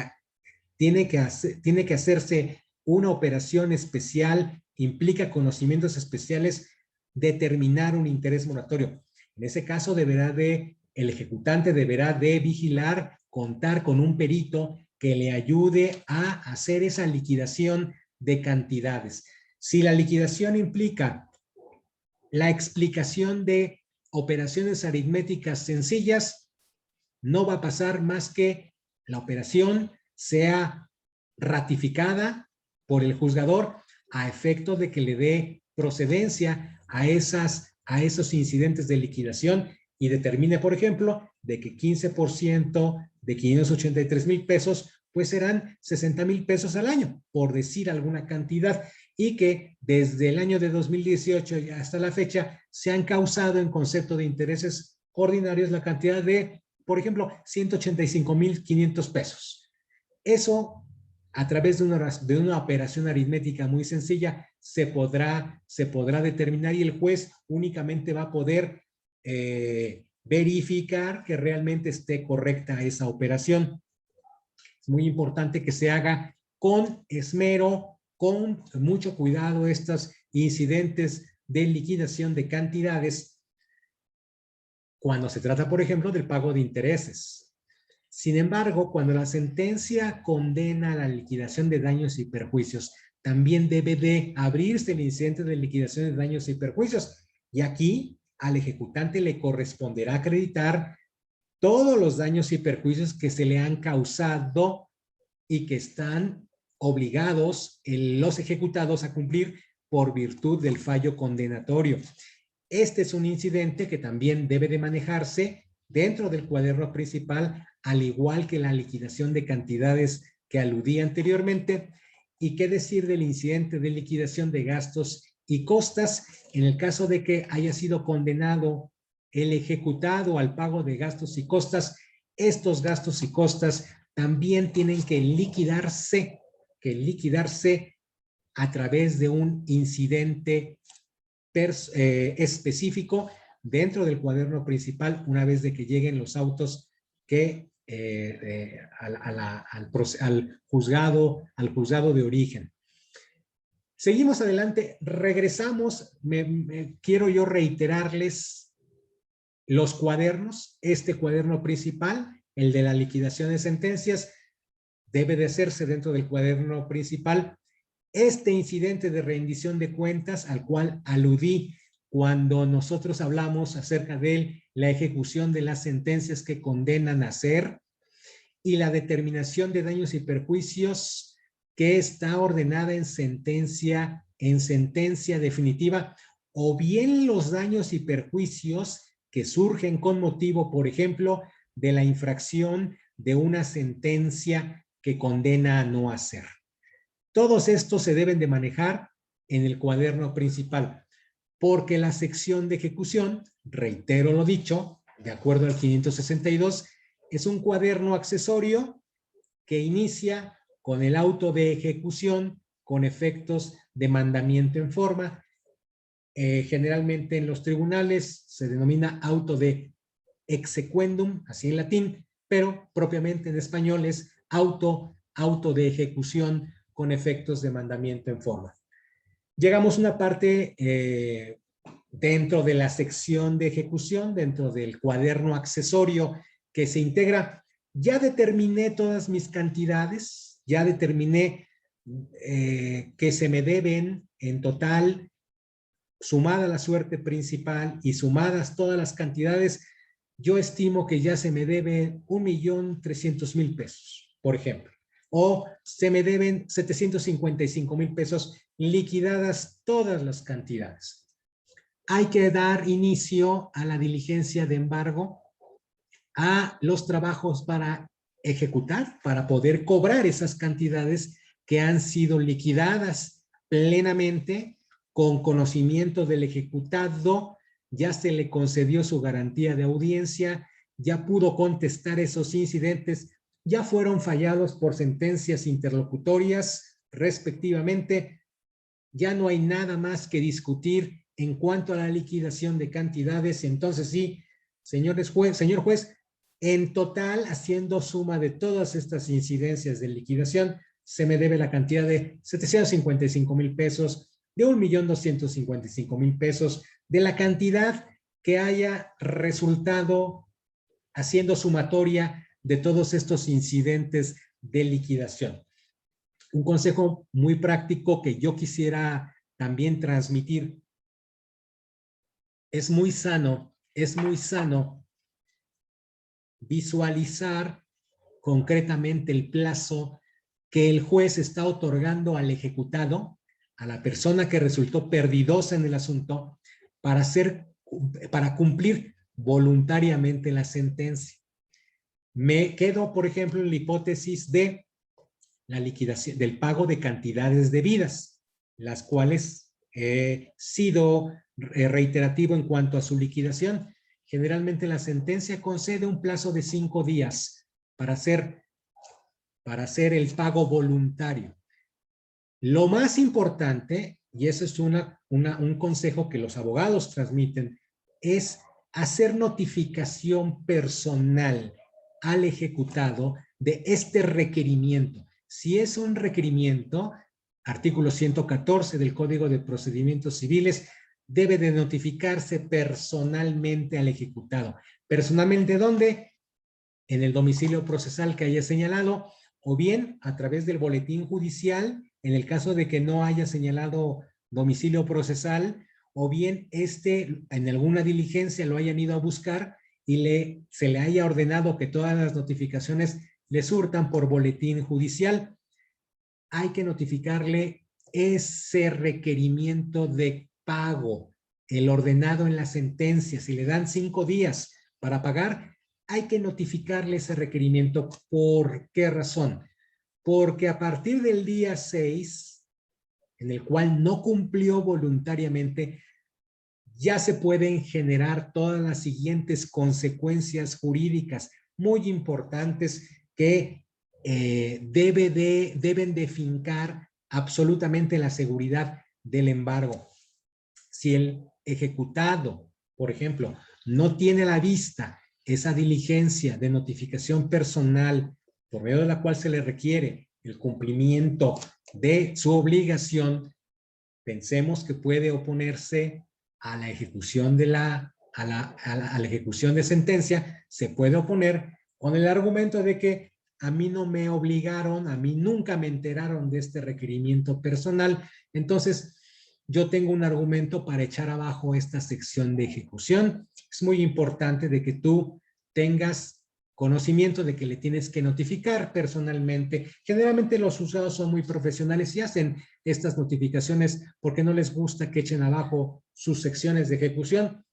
tiene que hacerse una operación especial, implica conocimientos especiales, determinar un interés moratorio? En ese caso el ejecutante deberá de vigilar, contar con un perito que le ayude a hacer esa liquidación de cantidades. Si la liquidación implica la explicación de operaciones aritméticas sencillas, no va a pasar más que la operación sea ratificada por el juzgador a efecto de que le dé procedencia a esos incidentes de liquidación y determine, por ejemplo, de que 15% de 583,000 pesos, pues serán 60,000 pesos al año, por decir alguna cantidad, y que desde el año de 2018 hasta la fecha se han causado en concepto de intereses ordinarios la cantidad de, por ejemplo, 185,500 pesos. Eso, a través de una operación aritmética muy sencilla, se podrá determinar y el juez únicamente va a poder verificar que realmente esté correcta esa operación. Es muy importante que se haga con esmero, con mucho cuidado estos incidentes de liquidación de cantidades cuando se trata, por ejemplo, del pago de intereses. Sin embargo, cuando la sentencia condena la liquidación de daños y perjuicios, también debe de abrirse el incidente de liquidación de daños y perjuicios. Y aquí al ejecutante le corresponderá acreditar todos los daños y perjuicios que se le han causado y que están obligados los ejecutados a cumplir por virtud del fallo condenatorio. Este es un incidente que también debe de manejarse dentro del cuaderno principal, al igual que la liquidación de cantidades que aludí anteriormente. ¿Y qué decir del incidente de liquidación de gastos y costas en el caso de que haya sido condenado el ejecutado al pago de gastos y costas? Estos gastos y costas también tienen que liquidarse a través de un incidente específico dentro del cuaderno principal una vez de que lleguen los autos que al juzgado de origen. Seguimos adelante, regresamos, quiero yo reiterarles los cuadernos. Este cuaderno principal, el de la liquidación de sentencias, debe de hacerse dentro del cuaderno principal. Este incidente de rendición de cuentas al cual aludí cuando nosotros hablamos acerca de la ejecución de las sentencias que condenan a hacer y la determinación de daños y perjuicios que está ordenada en sentencia definitiva, o bien los daños y perjuicios que surgen con motivo, por ejemplo, de la infracción de una sentencia que condena a no hacer. Todos estos se deben de manejar en el cuaderno principal, porque la sección de ejecución, reitero lo dicho, de acuerdo al 562, es un cuaderno accesorio que inicia con el auto de ejecución con efectos de mandamiento en forma. Generalmente en los tribunales se denomina auto de exequendum, así en latín, pero propiamente en español es auto de ejecución con efectos de mandamiento en forma. Llegamos a una parte dentro de la sección de ejecución, dentro del cuaderno accesorio que se integra. Ya determiné todas mis cantidades, ya determiné que se me deben en total, sumada la suerte principal y sumadas todas las cantidades, yo estimo que ya se me debe 1,300,000 pesos, por ejemplo. O se me deben 755,000 pesos liquidadas todas las cantidades. Hay que dar inicio a la diligencia de embargo, a los trabajos para ejecutar, para poder cobrar esas cantidades que han sido liquidadas plenamente con conocimiento del ejecutado. Ya se le concedió su garantía de audiencia, ya pudo contestar esos incidentes, ya fueron fallados por sentencias interlocutorias respectivamente. Ya no hay nada más que discutir en cuanto a la liquidación de cantidades. Entonces sí, señor juez, en total, haciendo suma de todas estas incidencias de liquidación, se me debe la cantidad de 755,000 pesos, de 1,255,000 pesos, de la cantidad que haya resultado haciendo sumatoria de todos estos incidentes de liquidación. Un consejo muy práctico que yo quisiera también transmitir. Es muy sano visualizar concretamente el plazo que el juez está otorgando al ejecutado, a la persona que resultó perdidosa en el asunto, para cumplir voluntariamente la sentencia. Me quedo, por ejemplo, en la hipótesis de la liquidación, del pago de cantidades debidas, las cuales he sido reiterativo en cuanto a su liquidación. Generalmente la sentencia concede un plazo de 5 días para hacer el pago voluntario. Lo más importante, y eso es un consejo que los abogados transmiten, es hacer notificación personal al ejecutado de este requerimiento. Si es un requerimiento, artículo 114 del Código de Procedimientos Civiles, debe de notificarse personalmente al ejecutado. ¿Personalmente dónde? En el domicilio procesal que haya señalado, o bien a través del boletín judicial, en el caso de que no haya señalado domicilio procesal, o bien en alguna diligencia lo hayan ido a buscar y se le haya ordenado que todas las notificaciones le surtan por boletín judicial. Hay que notificarle ese requerimiento de pago, el ordenado en la sentencia. Si le dan 5 días para pagar, hay que notificarle ese requerimiento. ¿Por qué razón? Porque a partir del día 6, en el cual no cumplió voluntariamente, ya se pueden generar todas las siguientes consecuencias jurídicas muy importantes que deben de fincar absolutamente la seguridad del embargo. Si el ejecutado, por ejemplo, no tiene a la vista esa diligencia de notificación personal por medio de la cual se le requiere el cumplimiento de su obligación, pensemos que puede oponerse a la ejecución de la ejecución de sentencia, se puede oponer con el argumento de que a mí no me obligaron, a mí nunca me enteraron de este requerimiento personal. Entonces, yo tengo un argumento para echar abajo esta sección de ejecución. Es muy importante de que tú tengas conocimiento de que le tienes que notificar personalmente. Generalmente los juzgados son muy profesionales y hacen estas notificaciones porque no les gusta que echen abajo sus secciones de ejecución.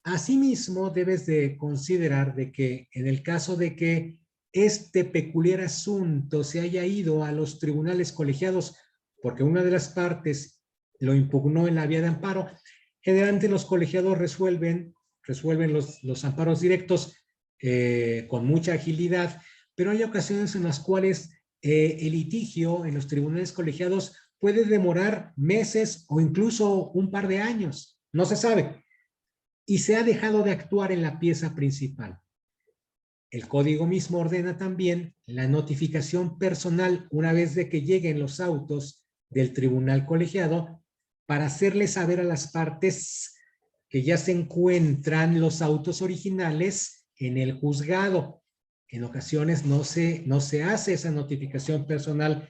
Asimismo, debes de considerar de que en el caso de que este peculiar asunto se haya ido a los tribunales colegiados porque una de las partes lo impugnó en la vía de amparo, generalmente los colegiados resuelven los amparos directos con mucha agilidad, pero hay ocasiones en las cuales el litigio en los tribunales colegiados puede demorar meses o incluso un par de años, no se sabe, y se ha dejado de actuar en la pieza principal. El código mismo ordena también la notificación personal una vez de que lleguen los autos del tribunal colegiado para hacerle saber a las partes que ya se encuentran los autos originales en el juzgado. En ocasiones no se hace esa notificación personal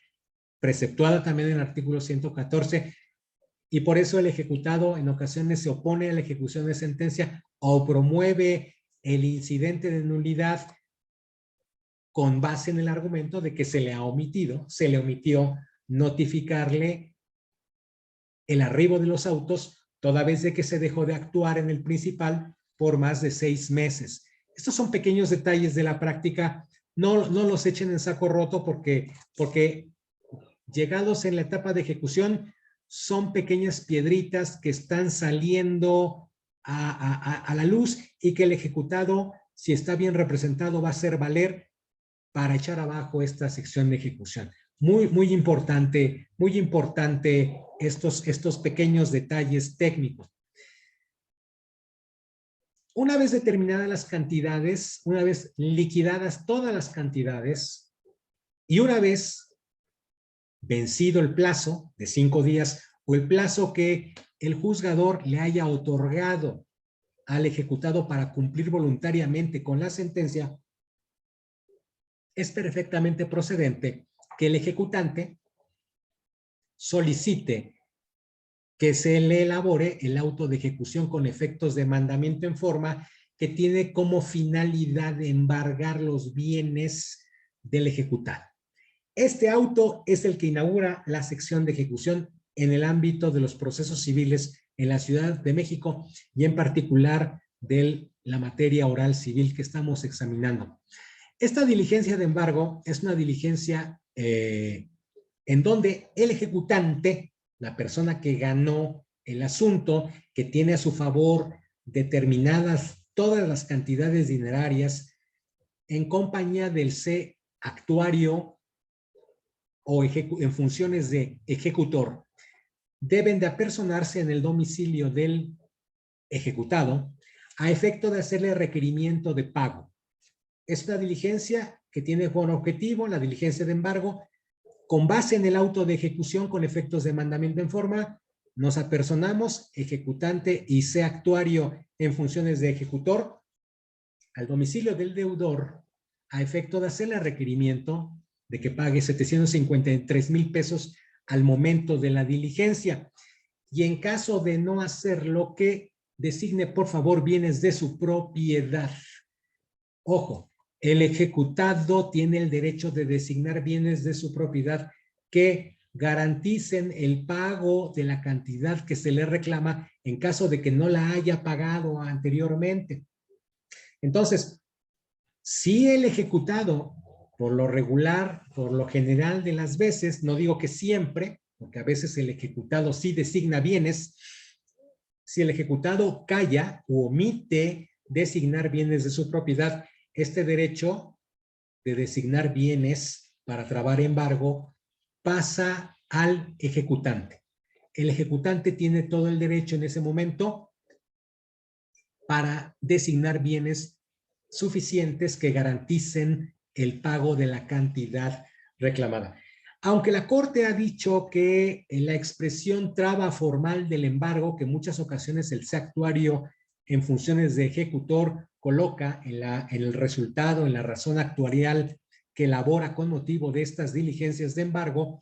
preceptuada también en el artículo 114 y por eso el ejecutado en ocasiones se opone a la ejecución de sentencia o promueve el incidente de nulidad con base en el argumento de que se le omitió notificarle el arribo de los autos toda vez de que se dejó de actuar en el principal por más de 6 meses. Estos son pequeños detalles de la práctica, no los echen en saco roto porque llegados en la etapa de ejecución son pequeñas piedritas que están saliendo a la luz y que el ejecutado, si está bien representado, va a hacer valer para echar abajo esta sección de ejecución. Muy importante estos pequeños detalles técnicos. Una vez determinadas las cantidades, una vez liquidadas todas las cantidades y una vez vencido el plazo de 5 días o el plazo que el juzgador le haya otorgado al ejecutado para cumplir voluntariamente con la sentencia, es perfectamente procedente que el ejecutante solicite que se le elabore el auto de ejecución con efectos de mandamiento en forma que tiene como finalidad embargar los bienes del ejecutado. Este auto es el que inaugura la sección de ejecución en el ámbito de los procesos civiles en la Ciudad de México y en particular de la materia oral civil que estamos examinando. Esta diligencia de embargo es una diligencia en donde el ejecutante, la persona que ganó el asunto, que tiene a su favor determinadas todas las cantidades dinerarias en compañía del C actuario o en funciones de ejecutor, deben de apersonarse en el domicilio del ejecutado a efecto de hacerle requerimiento de pago. Es una diligencia que tiene por objetivo, la diligencia de embargo, con base en el auto de ejecución con efectos de mandamiento en forma, nos apersonamos, ejecutante y C actuario en funciones de ejecutor, al domicilio del deudor a efecto de hacerle requerimiento de que pague 753,000 pesos al momento de la diligencia. Y en caso de no hacerlo, que designe por favor bienes de su propiedad. Ojo, el ejecutado tiene el derecho de designar bienes de su propiedad que garanticen el pago de la cantidad que se le reclama en caso de que no la haya pagado anteriormente. Entonces, si el ejecutado, por lo regular, por lo general de las veces, no digo que siempre, porque a veces el ejecutado sí designa bienes, si el ejecutado calla o omite designar bienes de su propiedad, este derecho de designar bienes para trabar embargo pasa al ejecutante. El ejecutante tiene todo el derecho en ese momento para designar bienes suficientes que garanticen el pago de la cantidad reclamada. Aunque la Corte ha dicho que en la expresión traba formal del embargo, que en muchas ocasiones el actuario en funciones de ejecutor coloca en el resultado, en la razón actuarial que elabora con motivo de estas diligencias de embargo,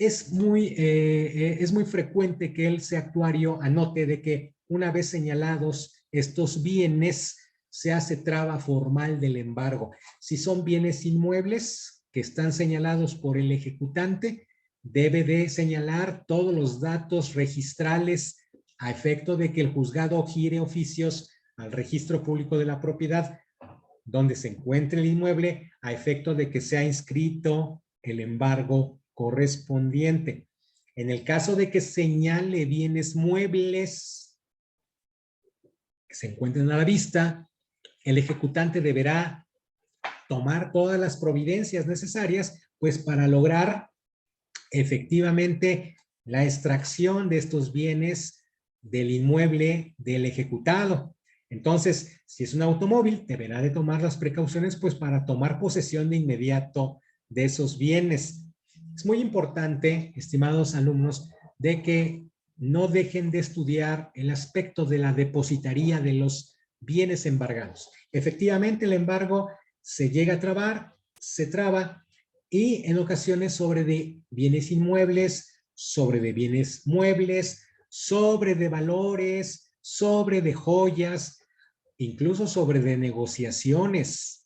es muy frecuente que el actuario anote de que una vez señalados estos bienes, se hace traba formal del embargo. Si son bienes inmuebles que están señalados por el ejecutante, debe de señalar todos los datos registrales a efecto de que el juzgado gire oficios al registro público de la propiedad donde se encuentre el inmueble a efecto de que sea inscrito el embargo correspondiente. En el caso de que señale bienes muebles que se encuentren a la vista, el ejecutante deberá tomar todas las providencias necesarias pues para lograr efectivamente la extracción de estos bienes del inmueble del ejecutado. Entonces, si es un automóvil, deberá de tomar las precauciones pues para tomar posesión de inmediato de esos bienes. Es muy importante, estimados alumnos, de que no dejen de estudiar el aspecto de la depositaría de los bienes embargados. Efectivamente, el embargo se llega a trabar, se traba, y en ocasiones sobre de bienes inmuebles, sobre de bienes muebles, sobre de valores, sobre de joyas, incluso sobre de negociaciones,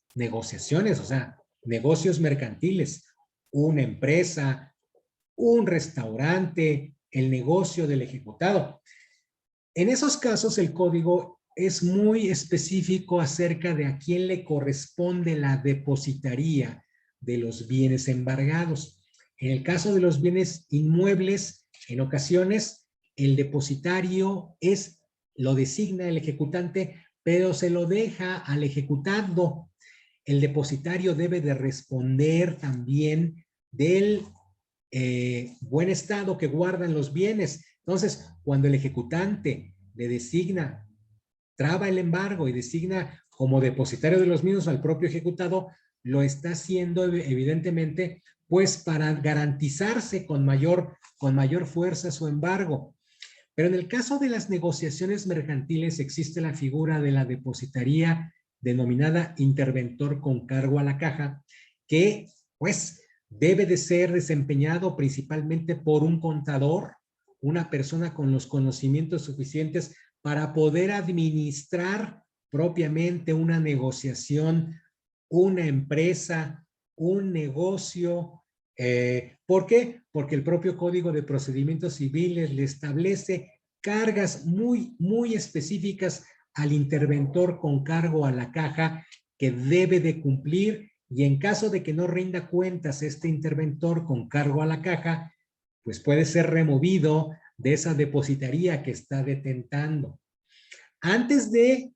o sea, negocios mercantiles, una empresa, un restaurante, el negocio del ejecutado. En esos casos el código es muy específico acerca de a quién le corresponde la depositaría de los bienes embargados. En el caso de los bienes inmuebles, en ocasiones el depositario lo designa el ejecutante, pero se lo deja al ejecutado. El depositario debe de responder también del buen estado que guardan los bienes. Entonces, cuando el ejecutante le designa, traba el embargo y designa como depositario de los mismos al propio ejecutado, lo está haciendo evidentemente pues para garantizarse con mayor fuerza su embargo. Pero en el caso de las negociaciones mercantiles existe la figura de la depositaría denominada interventor con cargo a la caja, que pues debe de ser desempeñado principalmente por un contador, una persona con los conocimientos suficientes para poder administrar propiamente una negociación, una empresa, un negocio. ¿Por qué? Porque el propio Código de Procedimientos Civiles le establece cargas muy específicas al interventor con cargo a la caja que debe de cumplir, y en caso de que no rinda cuentas este interventor con cargo a la caja, pues puede ser removido de esa depositaría que está detentando. Antes de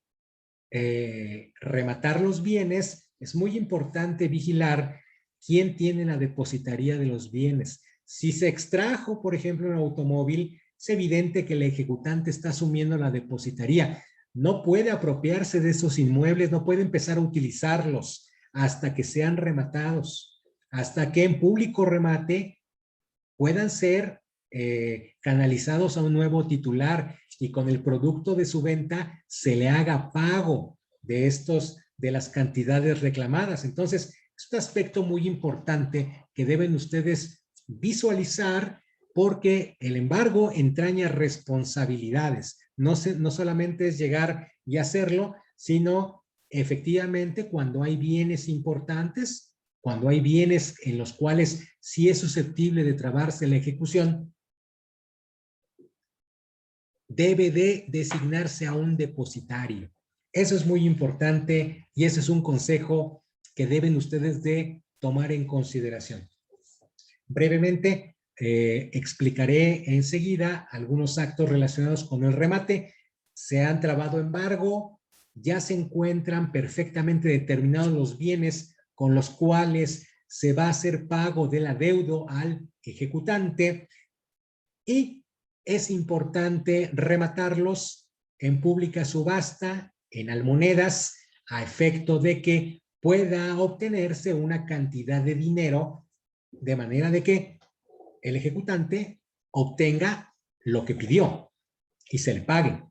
rematar los bienes, es muy importante vigilar quién tiene la depositaría de los bienes. Si se extrajo, por ejemplo, un automóvil, es evidente que el ejecutante está asumiendo la depositaría. No puede apropiarse de esos inmuebles, no puede empezar a utilizarlos hasta que sean rematados, hasta que en público remate puedan ser canalizados a un nuevo titular y con el producto de su venta se le haga pago de las cantidades reclamadas. Entonces, es un aspecto muy importante que deben ustedes visualizar, porque el embargo entraña responsabilidades. No solamente es llegar y hacerlo, sino efectivamente cuando hay bienes importantes, cuando hay bienes en los cuales sí es susceptible de trabarse la ejecución, debe de designarse a un depositario. Eso es muy importante y ese es un consejo que deben ustedes de tomar en consideración. Brevemente, explicaré enseguida algunos actos relacionados con el remate. Se han trabado embargo, ya se encuentran perfectamente determinados los bienes con los cuales se va a hacer pago del adeudo al ejecutante, y es importante rematarlos en pública subasta, en almonedas, a efecto de que pueda obtenerse una cantidad de dinero, de manera de que el ejecutante obtenga lo que pidió y se le pague.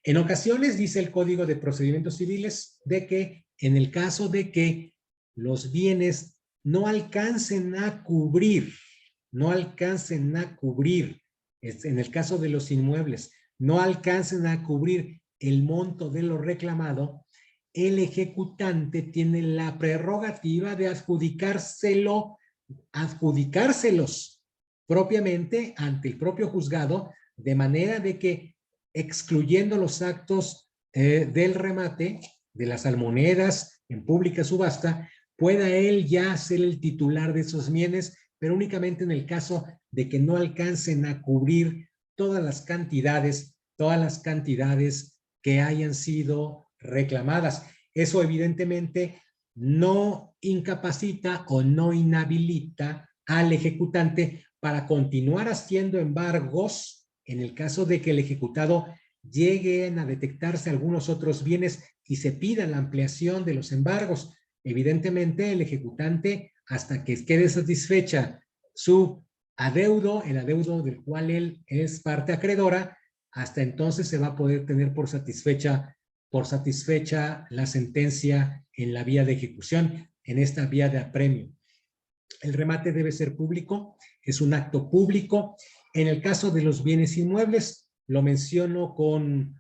En ocasiones dice el Código de Procedimientos Civiles de que en el caso de que los bienes no alcancen a cubrir no alcancen a cubrir, en el caso de los inmuebles, no alcancen a cubrir el monto de lo reclamado, el ejecutante tiene la prerrogativa de adjudicárselos propiamente ante el propio juzgado, de manera de que, excluyendo los actos del remate, de las almonedas en pública subasta, pueda él ya ser el titular de esos bienes, pero únicamente en el caso de que no alcancen a cubrir todas las cantidades que hayan sido reclamadas. Eso evidentemente no incapacita o no inhabilita al ejecutante para continuar haciendo embargos en el caso de que el ejecutado lleguen a detectarse algunos otros bienes y se pida la ampliación de los embargos. Evidentemente, el ejecutante, hasta que quede satisfecha su adeudo, el adeudo del cual él es parte acreedora, hasta entonces se va a poder tener por satisfecha la sentencia en la vía de ejecución, en esta vía de apremio. El remate debe ser público, es un acto público. En el caso de los bienes inmuebles, lo menciono con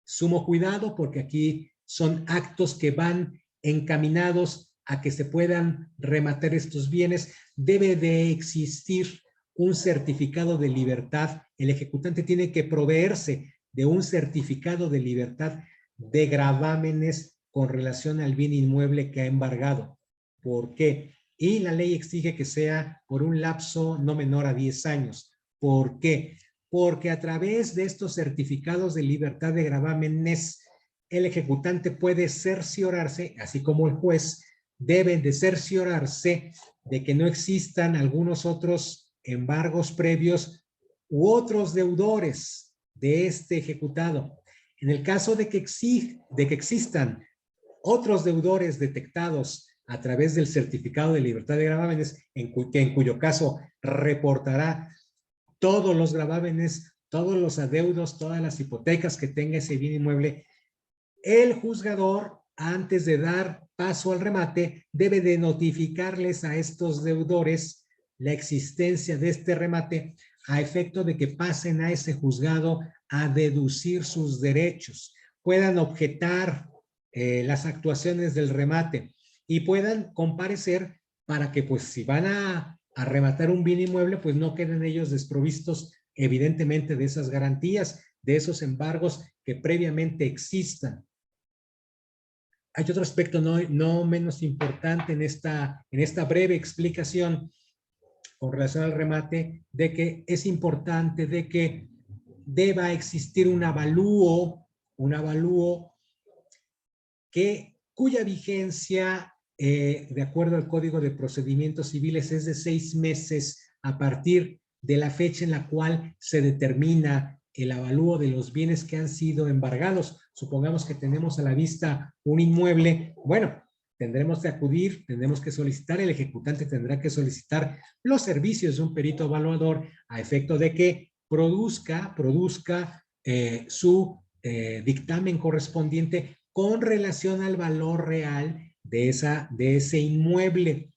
sumo cuidado, porque aquí son actos que van encaminados a que se puedan rematar estos bienes. Debe de existir un certificado de libertad. El ejecutante tiene que proveerse de un certificado de libertad de gravámenes con relación al bien inmueble que ha embargado. ¿Por qué? Y la ley exige que sea por un lapso no menor a 10 años. ¿Por qué? Porque a través de estos certificados de libertad de gravámenes, el ejecutante puede cerciorarse, así como el juez, deben de cerciorarse de que no existan algunos otros embargos previos u otros deudores de este ejecutado. En el caso de que existan otros deudores detectados a través del certificado de libertad de gravámenes, en cuyo caso reportará todos los gravámenes, todos los adeudos, todas las hipotecas que tenga ese bien inmueble, el juzgador, antes de dar paso al remate, debe de notificarles a estos deudores la existencia de este remate a efecto de que pasen a ese juzgado a deducir sus derechos, puedan objetar las actuaciones del remate y puedan comparecer para que, pues, si van a rematar un bien inmueble, pues no queden ellos desprovistos evidentemente de esas garantías, de esos embargos que previamente existan. Hay otro aspecto no menos importante en esta breve explicación con relación al remate, de que es importante de que deba existir un avalúo cuya vigencia, de acuerdo al Código de Procedimientos Civiles, es de 6 meses a partir de la fecha en la cual se determina el avalúo de los bienes que han sido embargados. Supongamos que tenemos a la vista un inmueble, bueno, tendremos que acudir, tendremos que solicitar, el ejecutante tendrá que solicitar los servicios de un perito evaluador a efecto de que produzca su dictamen correspondiente con relación al valor real de ese inmueble.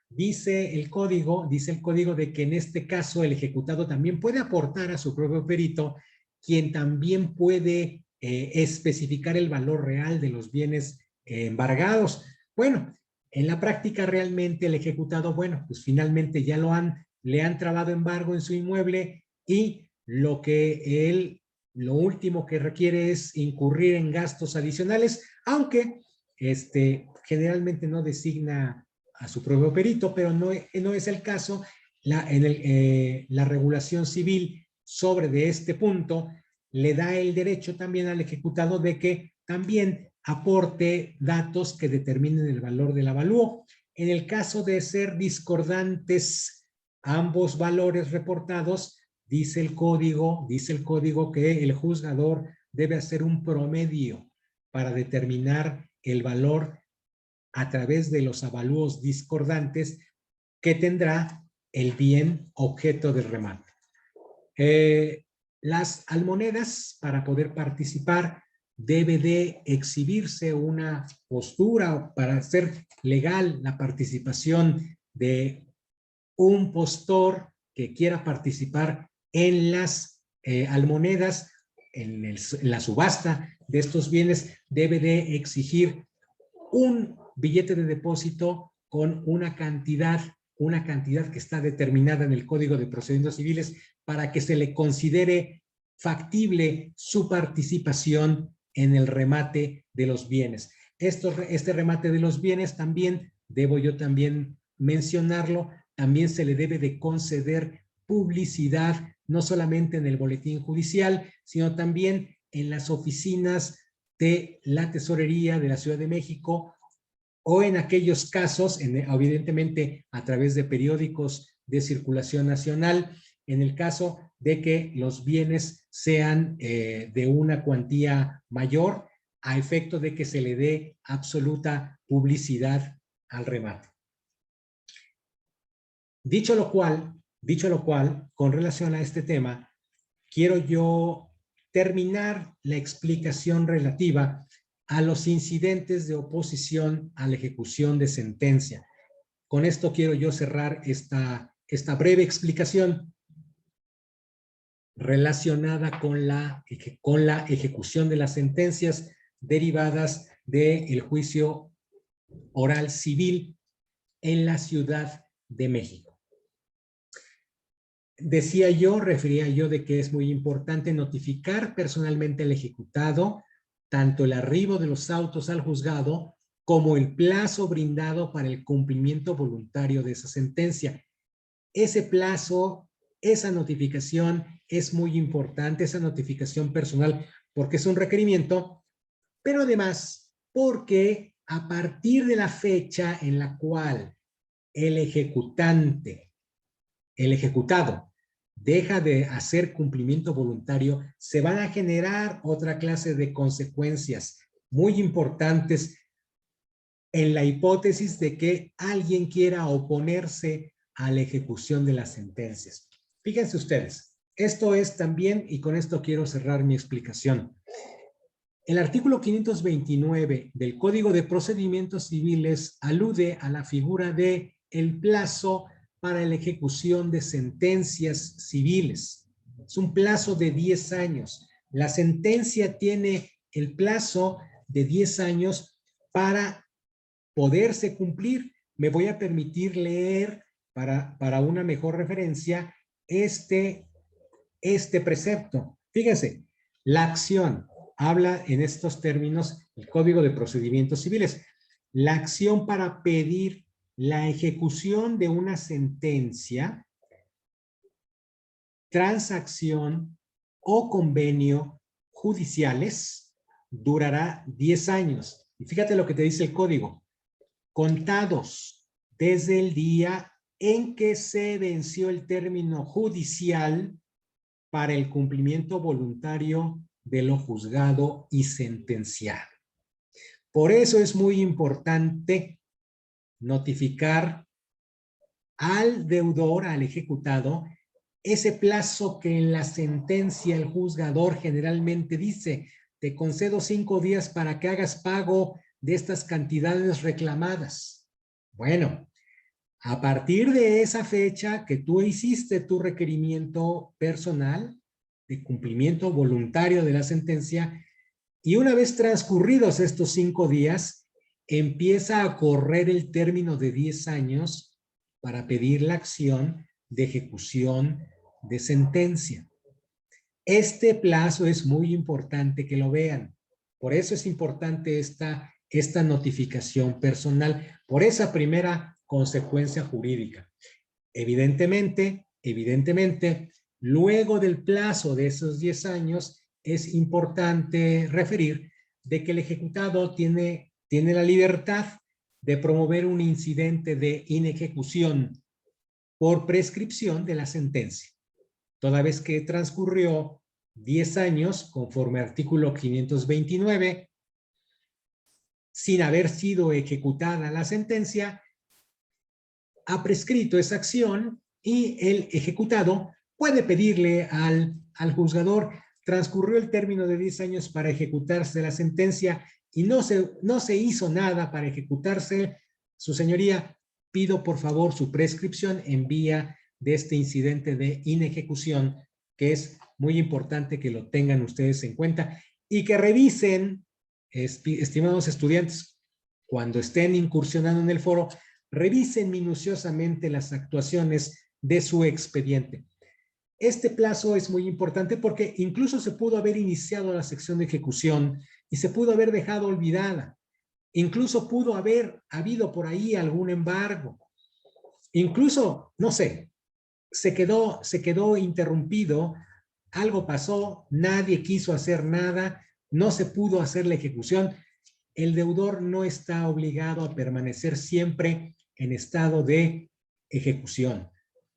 Dice el código de que en este caso el ejecutado también puede aportar a su propio perito, quien también puede especificar el valor real de los bienes embargados. Bueno, en la práctica realmente el ejecutado, bueno, pues finalmente ya le han trabado embargo en su inmueble y lo último que requiere es incurrir en gastos adicionales, aunque generalmente no designa a su propio perito, pero no es el caso. La regulación civil sobre de este punto le da el derecho también al ejecutado de que también aporte datos que determinen el valor del avalúo. En el caso de ser discordantes ambos valores reportados, dice el código que el juzgador debe hacer un promedio para determinar el valor a través de los avalúos discordantes que tendrá el bien objeto del remate. Las almonedas, para poder participar, debe de exhibirse una postura para hacer legal la participación de un postor que quiera participar en las almonedas, en la subasta de estos bienes, debe de exigir un billete de depósito con una cantidad que está determinada en el Código de Procedimientos Civiles para que se le considere factible su participación en el remate de los bienes. Este remate de los bienes también, debo yo también mencionarlo, también se le debe de conceder publicidad, no solamente en el boletín judicial, sino también en las oficinas de la Tesorería de la Ciudad de México, o en aquellos casos, evidentemente a través de periódicos de circulación nacional, en el caso de que los bienes sean de una cuantía mayor, a efecto de que se le dé absoluta publicidad al remate. Dicho lo cual, con relación a este tema, quiero yo terminar la explicación relativa a los incidentes de oposición a la ejecución de sentencia. Con esto quiero yo cerrar esta breve explicación relacionada con la ejecución de las sentencias derivadas del juicio oral civil en la Ciudad de México. Refería yo de que es muy importante notificar personalmente al ejecutado tanto el arribo de los autos al juzgado como el plazo brindado para el cumplimiento voluntario de esa sentencia. Ese plazo, esa notificación es muy importante, esa notificación personal, porque es un requerimiento, pero además porque a partir de la fecha en la cual el ejecutado, deja de hacer cumplimiento voluntario, se van a generar otra clase de consecuencias muy importantes en la hipótesis de que alguien quiera oponerse a la ejecución de las sentencias. Fíjense ustedes, esto es también, y con esto quiero cerrar mi explicación. El artículo 529 del Código de Procedimientos Civiles alude a la figura de el plazo para la ejecución de sentencias civiles. Es un plazo de 10 años. La sentencia tiene el plazo de 10 años para poderse cumplir. Me voy a permitir leer para una mejor referencia este precepto. Fíjense, la acción habla en estos términos el Código de Procedimientos Civiles. La acción para pedir la ejecución de una sentencia, transacción o convenio judiciales durará 10 años. Y fíjate lo que te dice el código. Contados desde el día en que se venció el término judicial para el cumplimiento voluntario de lo juzgado y sentenciado. Por eso es muy importante notificar al deudor, al ejecutado, ese plazo que en la sentencia el juzgador generalmente dice: te concedo 5 días para que hagas pago de estas cantidades reclamadas. Bueno, a partir de esa fecha que tú hiciste tu requerimiento personal de cumplimiento voluntario de la sentencia, y una vez transcurridos estos 5 días, empieza a correr el término de 10 años para pedir la acción de ejecución de sentencia. Este plazo es muy importante que lo vean. Por eso es importante esta notificación personal, por esa primera consecuencia jurídica. Evidentemente, luego del plazo de esos 10 años, es importante referir de que el ejecutado tiene la libertad de promover un incidente de inejecución por prescripción de la sentencia, toda vez que transcurrió 10 años, conforme al artículo 529, sin haber sido ejecutada la sentencia, ha prescrito esa acción y el ejecutado puede pedirle al juzgador: transcurrió el término de 10 años para ejecutarse la sentencia y no se hizo nada para ejecutarse, su señoría, pido por favor su prescripción en vía de este incidente de inejecución, que es muy importante que lo tengan ustedes en cuenta y que revisen, estimados estudiantes, cuando estén incursionando en el foro, revisen minuciosamente las actuaciones de su expediente. Este plazo es muy importante porque incluso se pudo haber iniciado la sección de ejecución y se pudo haber dejado olvidada. Incluso pudo haber habido por ahí algún embargo. Incluso, no sé, se quedó interrumpido, algo pasó, nadie quiso hacer nada, no se pudo hacer la ejecución. El deudor no está obligado a permanecer siempre en estado de ejecución.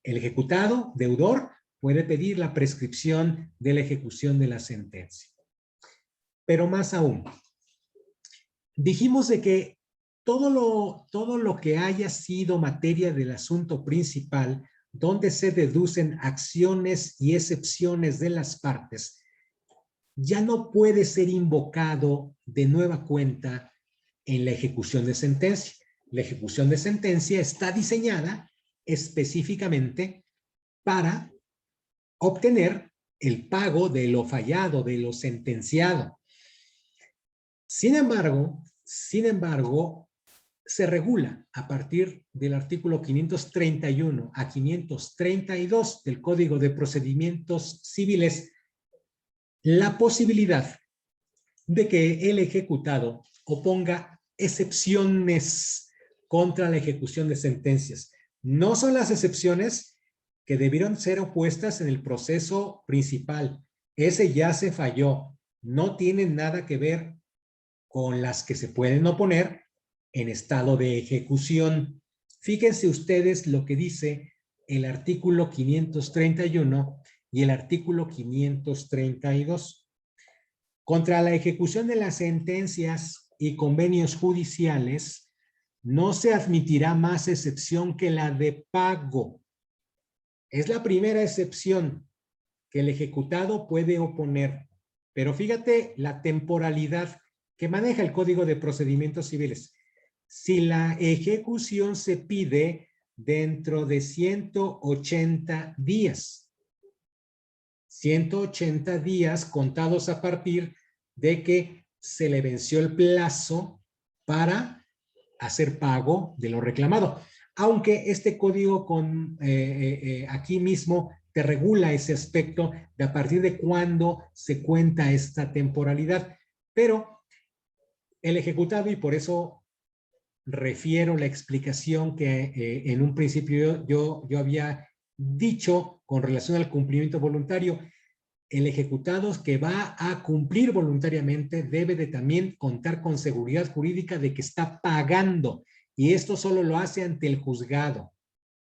El ejecutado, deudor, puede pedir la prescripción de la ejecución de la sentencia. Pero más aún, dijimos de que todo lo que haya sido materia del asunto principal, donde se deducen acciones y excepciones de las partes, ya no puede ser invocado de nueva cuenta en la ejecución de sentencia. La ejecución de sentencia está diseñada específicamente para obtener el pago de lo fallado, de lo sentenciado. Sin embargo, se regula a partir del artículo 531 a 532 del Código de Procedimientos Civiles la posibilidad de que el ejecutado oponga excepciones contra la ejecución de sentencias. No son las excepciones que debieron ser opuestas en el proceso principal. Ese ya se falló. No tienen nada que ver con las que se pueden oponer en estado de ejecución. Fíjense ustedes lo que dice el artículo 531 y el artículo 532. Contra la ejecución de las sentencias y convenios judiciales, no se admitirá más excepción que la de pago. Es la primera excepción que el ejecutado puede oponer. Pero fíjate la temporalidad que maneja el Código de Procedimientos Civiles. Si la ejecución se pide dentro de 180 días, 180 días contados a partir de que se le venció el plazo para hacer pago de lo reclamado. Aunque este código aquí mismo te regula ese aspecto de a partir de cuándo se cuenta esta temporalidad. Pero el ejecutado, y por eso refiero la explicación que en un principio yo había dicho con relación al cumplimiento voluntario, el ejecutado que va a cumplir voluntariamente debe de también contar con seguridad jurídica de que está pagando, y esto solo lo hace ante el juzgado.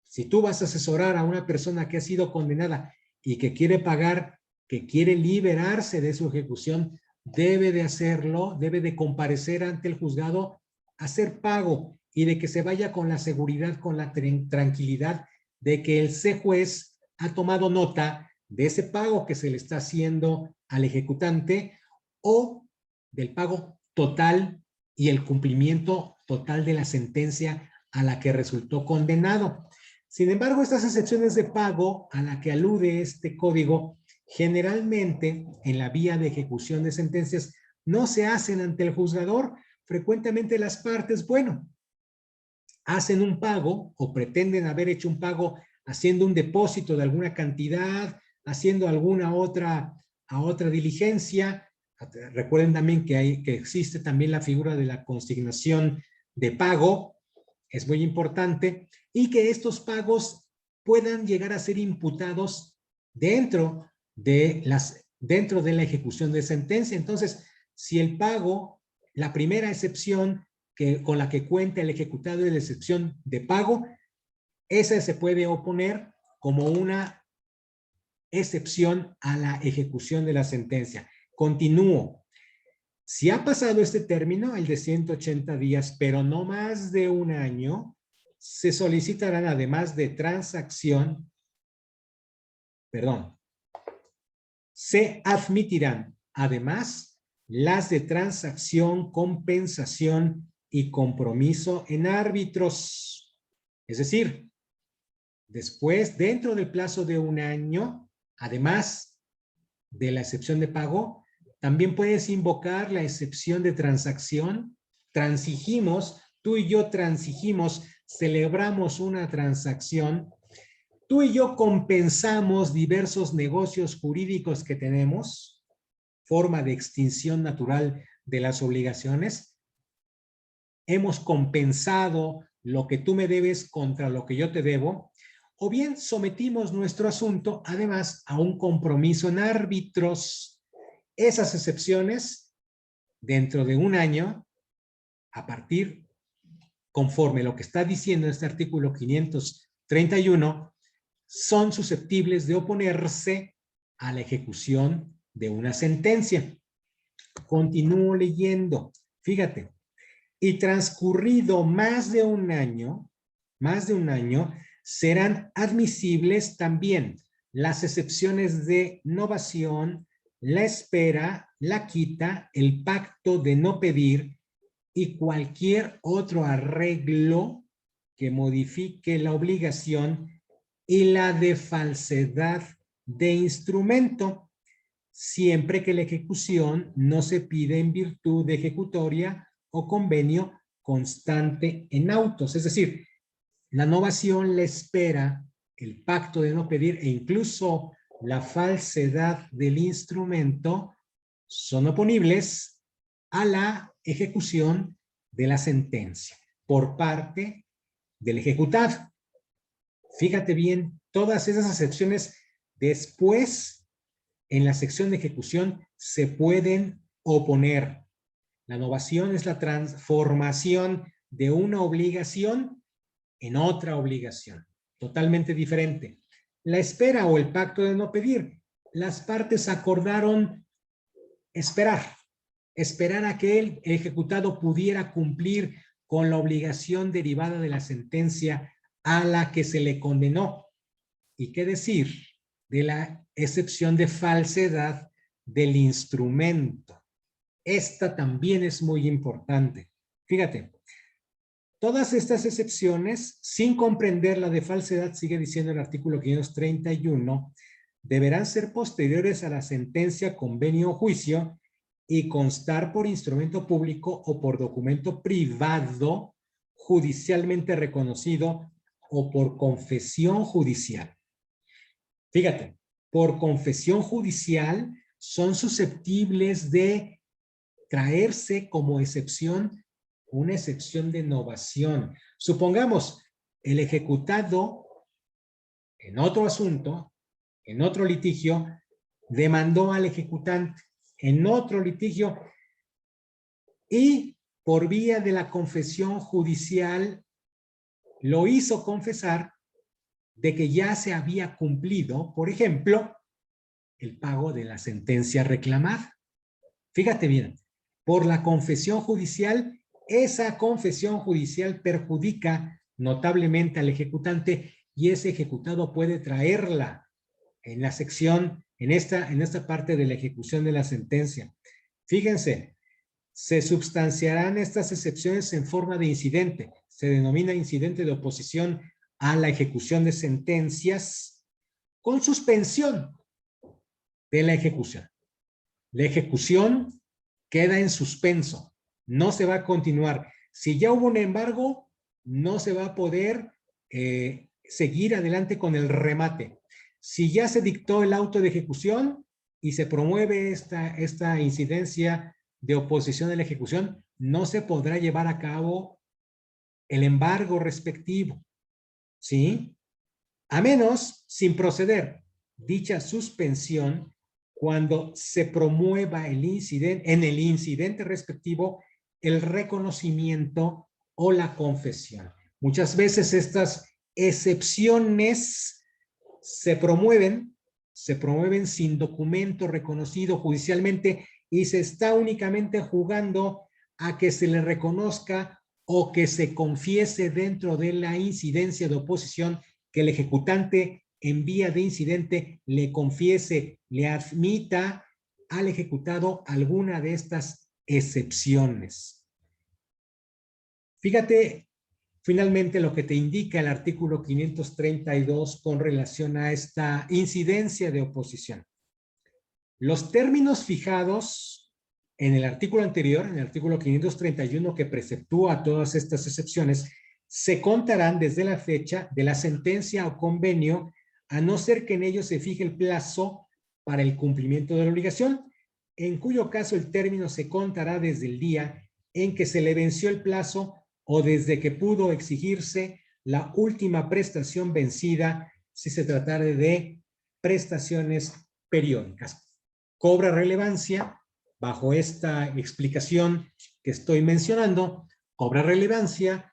Si tú vas a asesorar a una persona que ha sido condenada y que quiere pagar, que quiere liberarse de su ejecución, debe de hacerlo, debe de comparecer ante el juzgado, hacer pago, y de que se vaya con la seguridad, con la tranquilidad de que el juez ha tomado nota de ese pago que se le está haciendo al ejecutante o del pago total y el cumplimiento total de la sentencia a la que resultó condenado. Sin embargo, estas excepciones de pago a la que alude este código generalmente en la vía de ejecución de sentencias no se hacen ante el juzgador. Frecuentemente las partes, bueno, hacen un pago o pretenden haber hecho un pago haciendo un depósito de alguna cantidad, haciendo alguna otra diligencia. Recuerden también que existe también la figura de la consignación de pago, es muy importante, y que estos pagos puedan llegar a ser imputados dentro de la ejecución de sentencia. Entonces, si el pago, la primera excepción con la que cuenta el ejecutado es la excepción de pago, esa se puede oponer como una excepción a la ejecución de la sentencia. Continúo. Si ha pasado este término, el de 180 días, pero no más de un año, se solicitarán además de transacción, se admitirán además las de transacción, compensación y compromiso en árbitros. Es decir, después, dentro del plazo de un año, además de la excepción de pago, también puedes invocar la excepción de transacción. Transigimos, tú y yo transigimos, celebramos una transacción. Tú y yo compensamos diversos negocios jurídicos que tenemos, forma de extinción natural de las obligaciones. Hemos compensado lo que tú me debes contra lo que yo te debo, o bien sometimos nuestro asunto, además, a un compromiso en árbitros. Esas excepciones, dentro de un año, a partir, conforme lo que está diciendo este artículo 531, son susceptibles de oponerse a la ejecución de una sentencia. Continúo leyendo. Fíjate. Y transcurrido más de un año, serán admisibles también las excepciones de novación, la espera, la quita, el pacto de no pedir y cualquier otro arreglo que modifique la obligación y la de falsedad de instrumento, siempre que la ejecución no se pide en virtud de ejecutoria o convenio constante en autos. Es decir, la novación, la espera, el pacto de no pedir e incluso la falsedad del instrumento son oponibles a la ejecución de la sentencia por parte del ejecutado. Fíjate bien, todas esas excepciones después en la sección de ejecución se pueden oponer. La novación es la transformación de una obligación en otra obligación, totalmente diferente. La espera o el pacto de no pedir, las partes acordaron esperar a que el ejecutado pudiera cumplir con la obligación derivada de la sentencia a la que se le condenó. ¿Y qué decir de la excepción de falsedad del instrumento? Esta también es muy importante. Fíjate, todas estas excepciones, sin comprender la de falsedad, sigue diciendo el artículo 531, deberán ser posteriores a la sentencia, convenio o juicio y constar por instrumento público o por documento privado judicialmente reconocido o por confesión judicial. Fíjate, por confesión judicial son susceptibles de traerse como excepción una excepción de novación. Supongamos, el ejecutado en otro asunto, en otro litigio, demandó al ejecutante en otro litigio y por vía de la confesión judicial lo hizo confesar de que ya se había cumplido, por ejemplo, el pago de la sentencia reclamada. Fíjate bien, por la confesión judicial, esa confesión judicial perjudica notablemente al ejecutante y ese ejecutado puede traerla en la sección, en esta parte de la ejecución de la sentencia. Fíjense, se substanciarán estas excepciones en forma de incidente. Se denomina incidente de oposición a la ejecución de sentencias con suspensión de la ejecución. La ejecución queda en suspenso, no se va a continuar. Si ya hubo un embargo, no se va a poder seguir adelante con el remate. Si ya se dictó el auto de ejecución y se promueve esta incidencia de oposición a la ejecución, no se podrá llevar a cabo el embargo respectivo, ¿sí? A menos, sin proceder dicha suspensión, cuando se promueva el incidente, en el incidente respectivo, el reconocimiento o la confesión. Muchas veces estas excepciones se promueven sin documento reconocido judicialmente y se está únicamente jugando a que se le reconozca o que se confiese dentro de la incidencia de oposición que el ejecutante en vía de incidente le confiese, le admita al ejecutado alguna de estas excepciones. Fíjate finalmente, lo que te indica el artículo 532 con relación a esta incidencia de oposición. Los términos fijados en el artículo anterior, en el artículo 531, que preceptúa todas estas excepciones, se contarán desde la fecha de la sentencia o convenio, a no ser que en ellos se fije el plazo para el cumplimiento de la obligación, en cuyo caso el término se contará desde el día en que se le venció el plazo o desde que pudo exigirse la última prestación vencida, si se tratara de prestaciones periódicas. Cobra relevancia, bajo esta explicación que estoy mencionando, cobra relevancia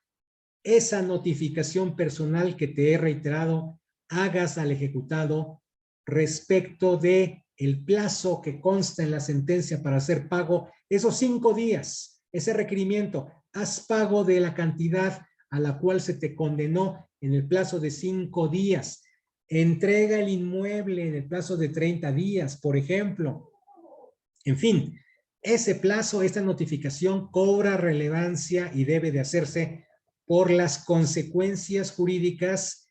esa notificación personal que te he reiterado hagas al ejecutado respecto de el plazo que consta en la sentencia para hacer pago, esos 5 días, ese requerimiento, haz pago de la cantidad a la cual se te condenó en el plazo de 5 días, entrega el inmueble en el plazo de 30 días, por ejemplo. En fin, ese plazo, esta notificación cobra relevancia y debe de hacerse por las consecuencias jurídicas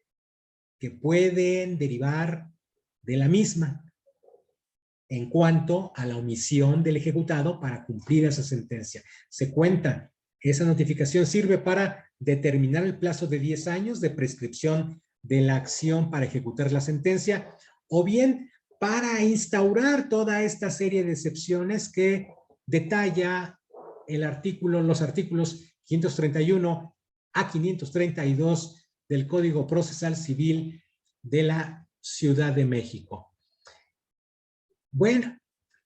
que pueden derivar de la misma en cuanto a la omisión del ejecutado para cumplir esa sentencia. Se cuenta, esa notificación sirve para determinar el plazo de 10 años de prescripción de la acción para ejecutar la sentencia, o bien para instaurar toda esta serie de excepciones que detalla el artículo, los artículos 531 a 532 del Código Procesal Civil de la Ciudad de México. Bueno,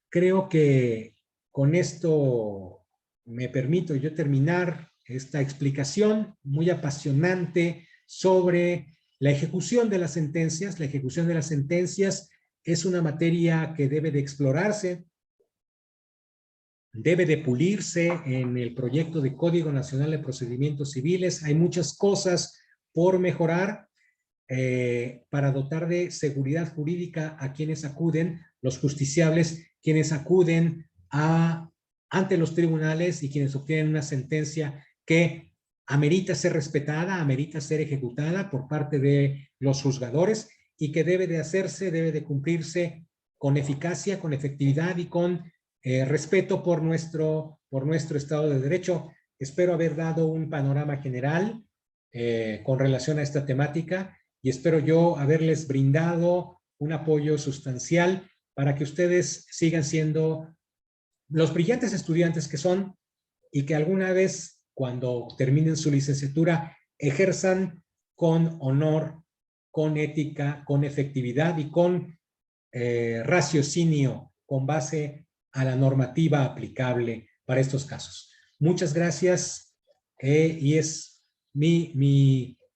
creo que con esto me permito yo terminar esta explicación muy apasionante sobre la ejecución de las sentencias. La ejecución de las sentencias es una materia que debe de explorarse, debe de pulirse en el proyecto de Código Nacional de Procedimientos Civiles. Hay muchas cosas por mejorar para dotar de seguridad jurídica a quienes acuden, los justiciables, quienes acuden ante los tribunales y quienes obtienen una sentencia que amerita ser respetada, amerita ser ejecutada por parte de los juzgadores y que debe de hacerse, debe de cumplirse con eficacia, con efectividad y con respeto por nuestro Estado de Derecho. Espero haber dado un panorama general con relación a esta temática y espero yo haberles brindado un apoyo sustancial para que ustedes sigan siendo los brillantes estudiantes que son y que alguna vez, cuando terminen su licenciatura, ejerzan con honor, con ética, con efectividad y con raciocinio con base a la normativa aplicable para estos casos. Muchas gracias y es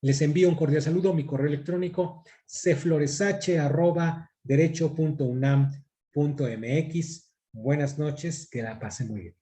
les envío un cordial saludo. Mi correo electrónico cfloresache@derecho.unam.mx. Buenas noches, que la pasen muy bien.